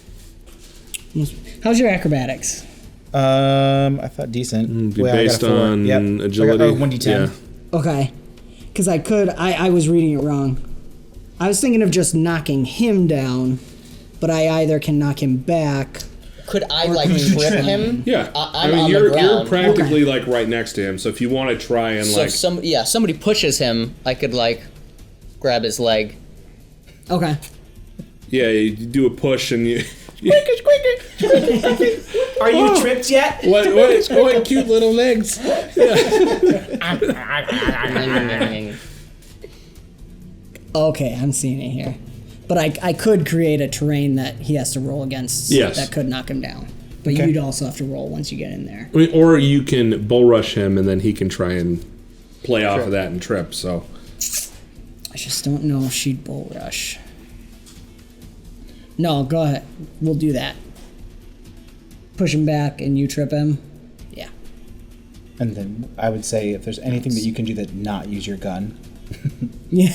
How's your acrobatics? I thought decent. Be Wait, I got a based 4. on Yep. agility. I got, 1d10. Yeah. Okay. Because I was reading it wrong. I was thinking of just knocking him down, but I either can knock him back. Could I like trip him? Yeah, I'm mean on you're the ground. practically like right next to him. So if you want to try and So like, if somebody pushes him, I could like grab his leg. Okay. yeah, you do a push and you. Are you tripped yet? What cute little legs. Okay, I'm seeing it here. But I could create a terrain that he has to roll against Yes. that could knock him down. But Okay. you'd also have to roll once you get in there. I mean, or you can bull rush him and then he can try and play off of that and trip. So I just don't know if she'd bull rush. No, go ahead. We'll do that. Push him back and you trip him. Yeah. And then I would say if there's anything that you can do that not use your gun. Yeah.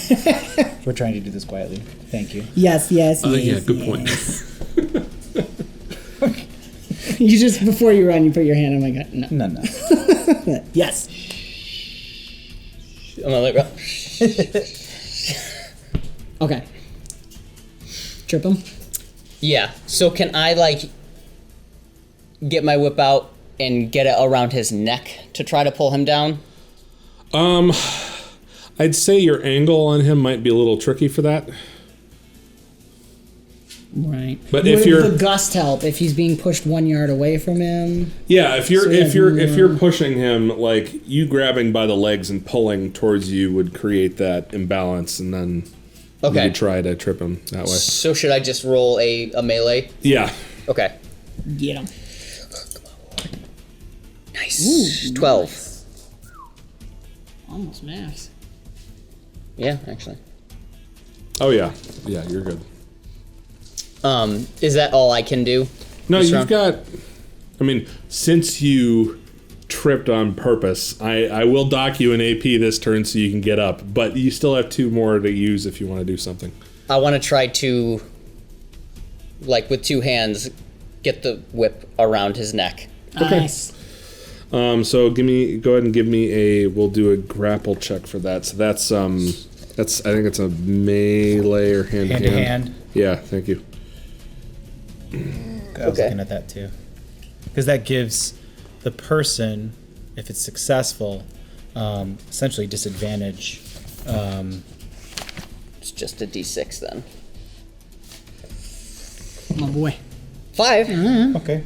We're trying to do this quietly. Thank you. Yes. yeah, good point. You just, before you run, you put your hand on my gun. No. No. Yes. I'm gonna let go. Okay. Trip him. Yeah. So can I like get my whip out and get it around his neck to try to pull him down? I'd say your angle on him might be a little tricky for that. Right. But Would if you're- the gust help if he's being pushed 1 yard away from him? Yeah, if you're So if yeah, you're pushing him, like you grabbing by the legs and pulling towards you would create that imbalance, and then you Okay. could try to trip him that way. So should I just roll a melee? Yeah. Okay. Get him. Nice. 12. Almost max. Yeah, actually. Oh yeah. Yeah, you're good. Is that all I can do? No, This you've round? got. I mean, since you tripped on purpose, I will dock you an AP this turn so you can get up, but you still have 2 more to use if you want to do something. I want to try to, like with 2 hands, get the whip around his neck. Okay. Nice. So go ahead and give me we'll do a grapple check for that. So that's I think it's a melee or hand to hand. Yeah, thank you. I was looking at that too. Because that gives the person, if it's successful, essentially disadvantage. It's just a D6 then. Oh boy. 5. Okay.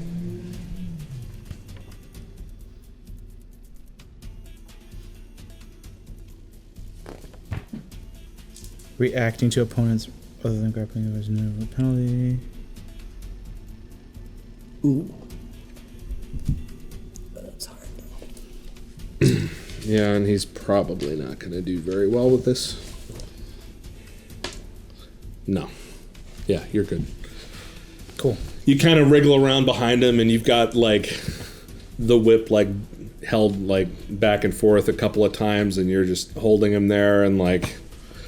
Reacting to opponents other than grappling, there's no penalty. Ooh. That's hard. Yeah, and he's probably not going to do very well with this. No. Yeah, you're good. Cool. You kind of wriggle around behind him, and you've got like the whip like held like back and forth a couple of times, and you're just holding him there and like,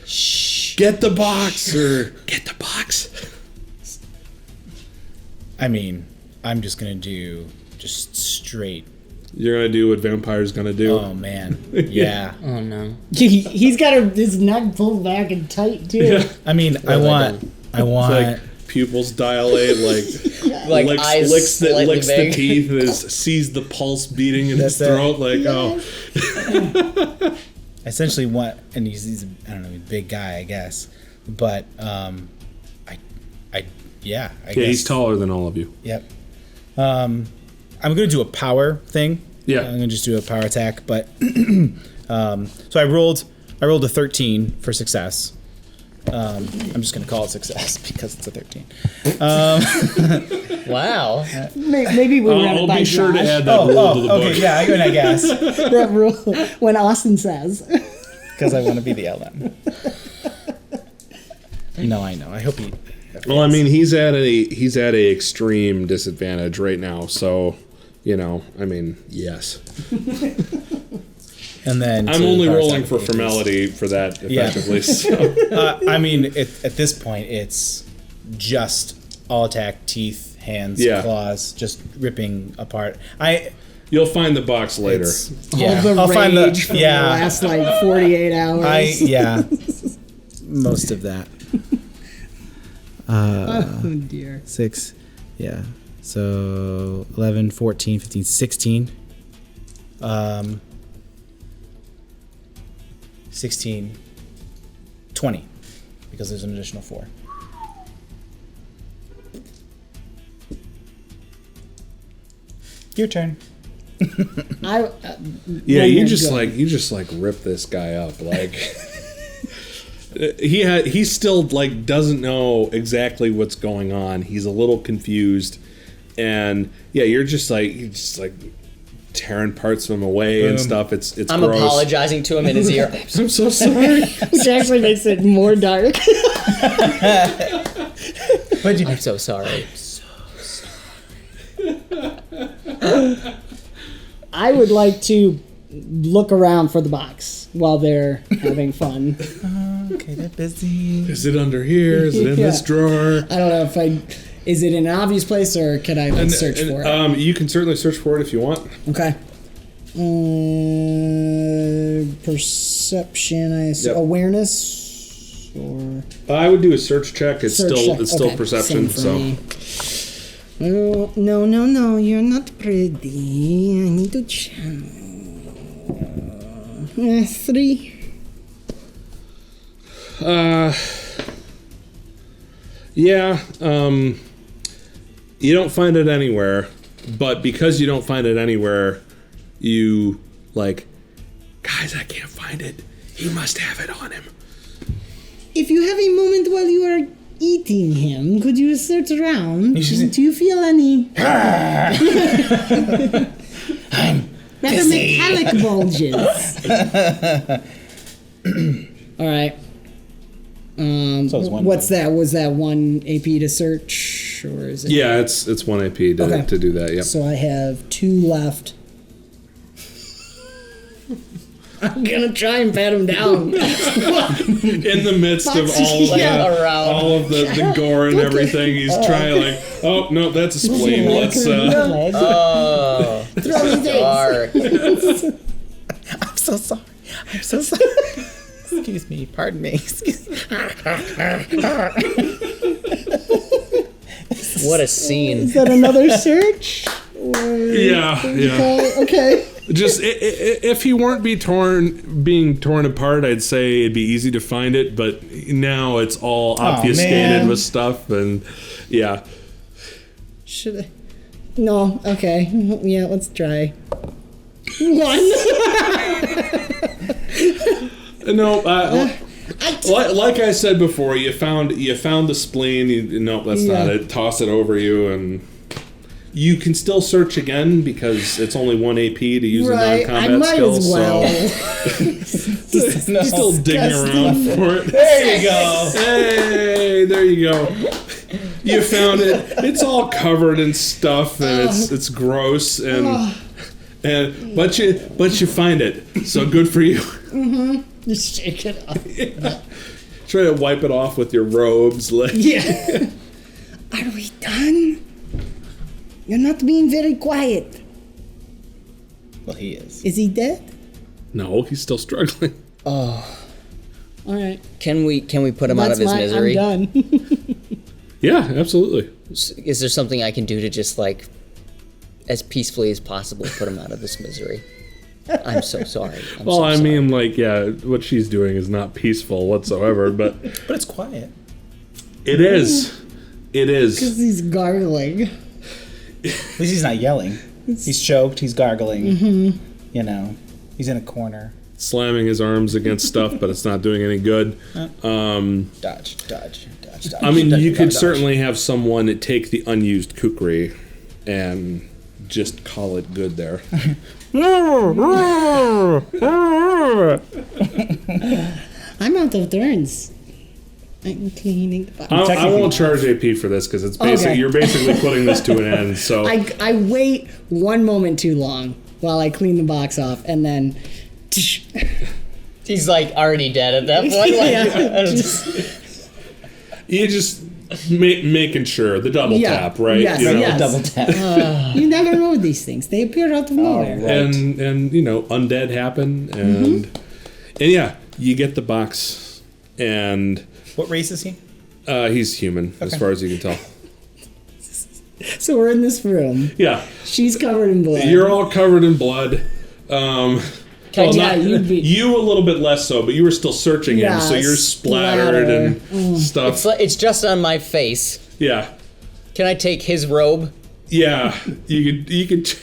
shh, get the box or get the box. I mean, I'm just gonna do just straight. You're gonna do what Vampire's gonna do. Oh man, yeah. Oh no. He's got his neck pulled back and tight too. Yeah. I mean, I want. Like pupils dilate, Like licks, eyes licks slightly the big. teeth, and sees the pulse beating in his That's it. throat. Like, oh, I essentially want, and he's I don't know, he's a big guy, I guess, but I guess. he's taller than all of you. Yep. I'm gonna do a power thing. Yeah. I'm gonna just do a power attack, but so I rolled a 13 for success. I'm just gonna call it success because it's a 13. Wow. Maybe we run it I'll by be sure to Josh. add that rule to the book. Okay, yeah, I guess That rule when Austin says. because I want to be the LM. No, I know. I hope he. Well, I mean, he's at a extreme disadvantage right now, so I mean, yes. And then I'm only rolling for formality for that effectively. So. I mean, at this point, it's just all attack, teeth, hands, claws, just ripping apart. You'll find the box later. All the I'll rage find the from the last 48 hours. Most of that. Oh dear. 6, yeah. So 11, 14, 15, 16. 16, 20, because there's an additional 4. Your turn. You just rip this guy up like he still like doesn't know exactly what's going on. He's a little confused, and you're just like tearing parts of him away and stuff. It's I'm gross. apologizing to him in his ear. I'm so sorry. Which actually makes it more dark. I'm so sorry. I would like to look around for the box while they're having fun. Okay, they're busy. Is it under here? Is it in this drawer? I don't know if is it in an obvious place or can I search for it? You can certainly search for it if you want. Okay. Perception, I assume. Yep. Awareness, or I would do a search check. It's search check. still Okay, perception. same for So me. No, you're not pretty. I need to check. 3. You don't find it anywhere, but because you don't find it anywhere, you guys, I can't find it. He must have it on him. If you have a moment while you are eating him, could you search around? Do you feel any rather metallic bulges? All right. What's that? Was that 1 AP to search, or is it? Yeah, it's 1 AP to do that. Yep. So I have 2 left. I'm gonna try and pat him down. In the midst of Yeah. all of the gore and everything, he's trying like, oh no, that's a spleen. Let's Oh, Throw his eggs. dark. I'm so sorry. I'm so sorry. Excuse me. Pardon me. Excuse me. What a scene. Is that another search? yeah. Okay. Just if he weren't being torn apart, I'd say it'd be easy to find it. But now it's all obfuscated man. with stuff, and yeah. Should I? No. Okay. Yeah. Let's try. 1. No. Like I said before, you found the spleen. No, that's not it. Toss it over you, and you can still search again because it's only 1 AP to use a non-combat I might skill. as well. So still digging around for it. There you go. Hey, there you go. You found it. It's all covered in stuff, and it's gross, and but you find it. So good for you. Just shake it off. Try to wipe it off with your robes, like. Yeah. Are we done? You're not being very quiet. Well, he is. Is he dead? No, he's still struggling. All right. Can we put him out of his misery? I'm done. Yeah, absolutely. Is there something I can do to just like, as peacefully as possible, put him out of this misery? I'm so sorry. Well, I mean, like, yeah, what she's doing is not peaceful whatsoever, but But it's quiet. it is. It is. Because he's gargling. At least he's not yelling. He's choked. He's gargling. You know, he's in a corner. Slamming his arms against stuff, but it's not doing any good. Dodge. I mean, you could dodge. certainly have someone take the unused kukri and just call it good there. I'm out of turns. I'm cleaning the box. I won't charge AP for this because it's basic. Okay. You're basically putting this to an end. So I wait 1 moment too long while I clean the box off, and then. he's like already dead at that point. Like, you just making sure the double tap, right? Yes, You know? yes. Double tap. You never know these things. They appear out of nowhere. right. And you know, undead happen, and yeah, you get the box, and What race is he? he's human as far as you can tell. So we're in this room. Yeah, She's covered in blood. you're all covered in blood. you'd be- You a little bit less so, but you were still searching him, Yeah, so you're splattered and stuff. it's just on my face. Yeah, Can I take his robe? yeah. You could.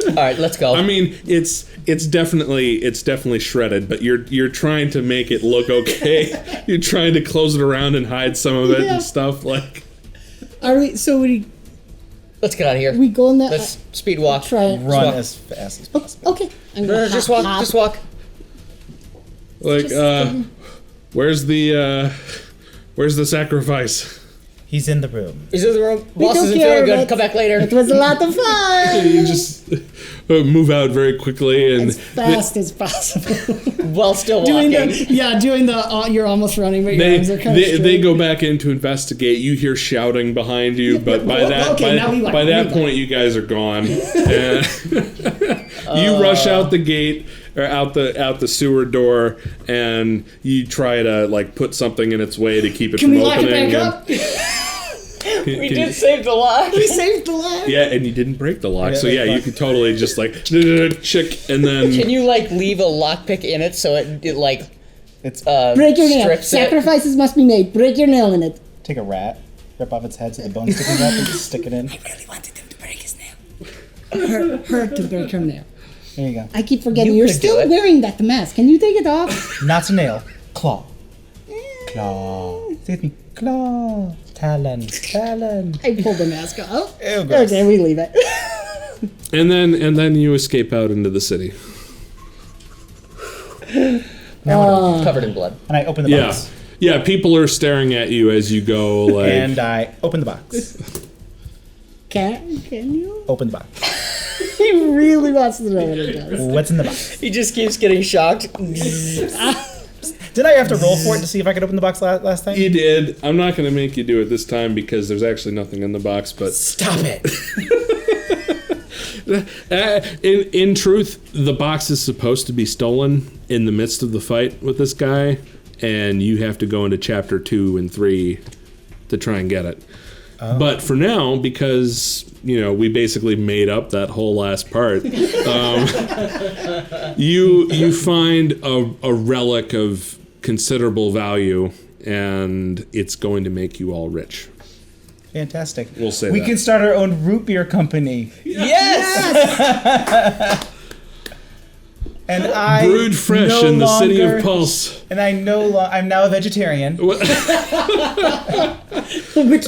All right, let's go. I mean, it's definitely shredded, but you're trying to make it look okay. You're trying to close it around and hide some of it Yeah. and stuff like. Are we? So let's get out of here. we go in that? Let's speed walk. try it. Run as fast as possible. Okay. I'm No, gonna just hop, walk. hop. Just walk. Like, where's the sacrifice? He's in the room. Is this the room? Boss don't isn't care, feeling good. but- Come back later. It was a lot of fun. You just move out very quickly and As fast as possible. While still doing walking. the you're almost running, but your they arms are kind of they go back in to investigate. You hear shouting behind you, but by that now we by that point you guys are gone. And you rush out the gate or out the sewer door, and you try to like put something in its way to keep it Can from we lock it opening. back and- up? We did save the lock. We saved the life. Yeah, and you didn't break the lock, Yeah, so yeah, that's you could totally just like chick, and then Can you like leave a lockpick in it so it like It's Break your nail. strips it? Sacrifices must be made. Break your nail in it. take a rat, rip off its head so the bones sticking up, and just stick it in. I really wanted him to break his nail. Her to break her nail. There you go. I keep forgetting You you're could do still it. wearing that mask. Can you take it off? Not a nail. Claw. Claw. Say with me. Claw. Talon. Talon. I pulled the mask off. Ew, gross. Okay, we leave it. and then you escape out into the city. covered in blood. And I open the Yeah, box. yeah. People are staring at you as you go. Like, And I open the box. Can you? Open the box. He really wants to know what it does. What's in the box? He just keeps getting shocked. Did I have to roll for it to see if I could open the box last time? You did. I'm not going to make you do it this time because there's actually nothing in the box, but... Stop it. In truth, the box is supposed to be stolen in the midst of the fight with this guy, and you have to go into chapter 2 and 3 to try and get it. But for now, because we basically made up that whole last part, you find a relic of considerable value, and it's going to make you all rich. Fantastic. We'll say we that. can start our own root beer company. Yes! And I Brewed fresh no in the city longer- of Pulse. And I'm now a vegetarian. Which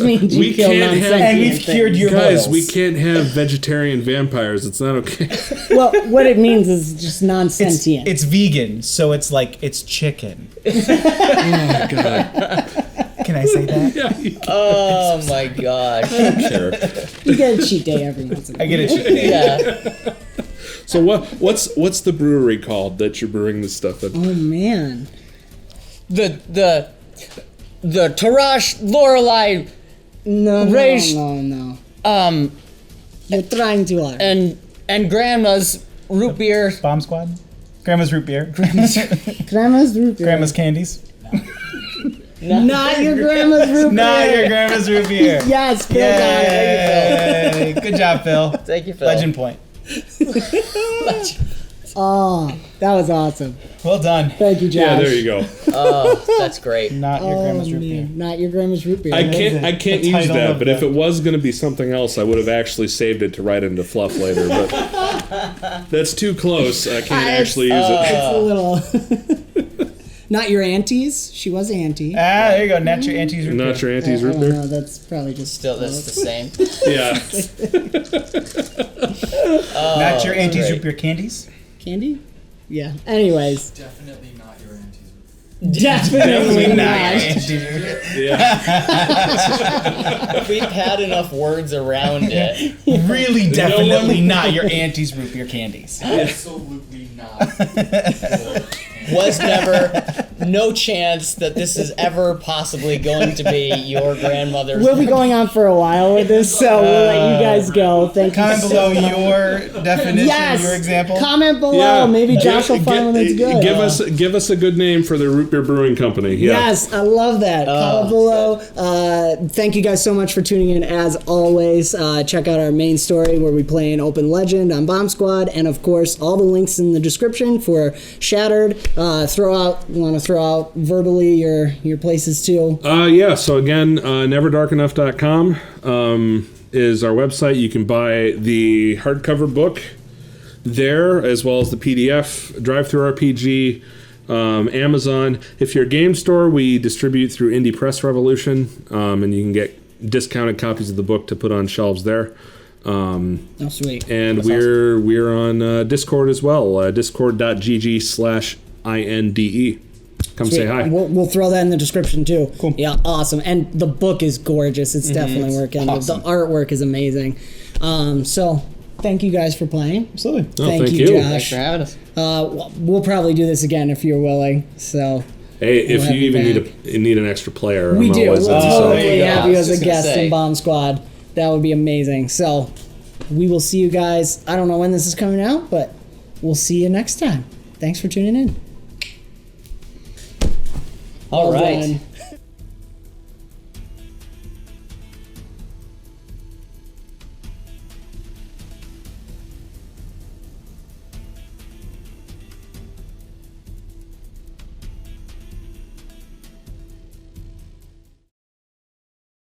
means you We kill can't have- non-sentient And we've things. cured your Guys, boils. we can't have vegetarian vampires. It's not okay. Well, what it means is just non-sentient. It's vegan, so it's like it's chicken. Oh, God. Can I say that? Yeah, Oh my gosh. sure. You get a cheat day every once in a I while. get a cheat day. Yeah. So what's the brewery called that you're brewing this stuff in? Oh, man. The Terrosh Lorelei No, Rashe- no. You're trying too hard. and Grandma's root beer. Bomb Squad? Grandma's root beer. Grandma's root beer. Grandma's candies. Not your grandma's root beer. Not your grandma's root beer. Yes, Phil got it. Yay. Good job, Phil. Thank you, Phil. Legend point. Oh, that was awesome. Well done. Thank you, Josh. Yeah, there you go. Oh, that's great. Not your grandma's root beer. Man, not your grandma's root beer. I can't the use title that, of but if it was going to be something else, I would have actually saved it to write into fluff later. But that's too close. I can't actually use it. It's a little. Not your auntie's. She was auntie. There you go. Not your auntie's root beer. Not your auntie's Oh, root beer. no, that's probably just Still, that's the same. Yeah. Not your auntie's great. root beer candies. candy. Yeah. Anyways, Definitely not your auntie's. definitely Not your not. auntie's root beer. Yeah. We've had enough words around it. Really, definitely not your auntie's root beer candies. Absolutely not. Was never, no chance that this is ever possibly going to be your grandmother's. We'll be going on for a while with this, so we'll let you guys go. Thank you. Comment so below much. your definition, Yes. your example. Comment below. Maybe Josh will find one that's good. Give us a good name for the root beer brewing company. Yeah. Yes, I love that. Comment below. Thank you guys so much for tuning in. As always, check out our main story where we play an open legend on Bomb Squad, and of course, all the links in the description for Shattered. Want to throw out verbally your places too? Yeah, so again, neverdarkenough.com is our website. You can buy the hardcover book there, as well as the PDF, Drive-Thru RPG, Amazon. If you're a game store, we distribute through Indie Press Revolution, and you can get discounted copies of the book to put on shelves there. Oh, sweet. And we're on Discord as well, discord.gg/INDE. Come say hi. We'll throw that in the description too. Cool. Yeah, awesome. And the book is gorgeous. It's definitely working. awesome. The artwork is amazing. So thank you guys for playing. Absolutely. Thank you, Thanks Josh. for having us. We'll probably do this again if you're willing. So Hey, if have you you even back. need an extra player, we I'm do. always We'll on. totally there you go. have you as a Just gonna guest say. in Bomb Squad. That would be amazing. So we will see you guys. I don't know when this is coming out, but we'll see you next time. Thanks for tuning in. All Well right. done.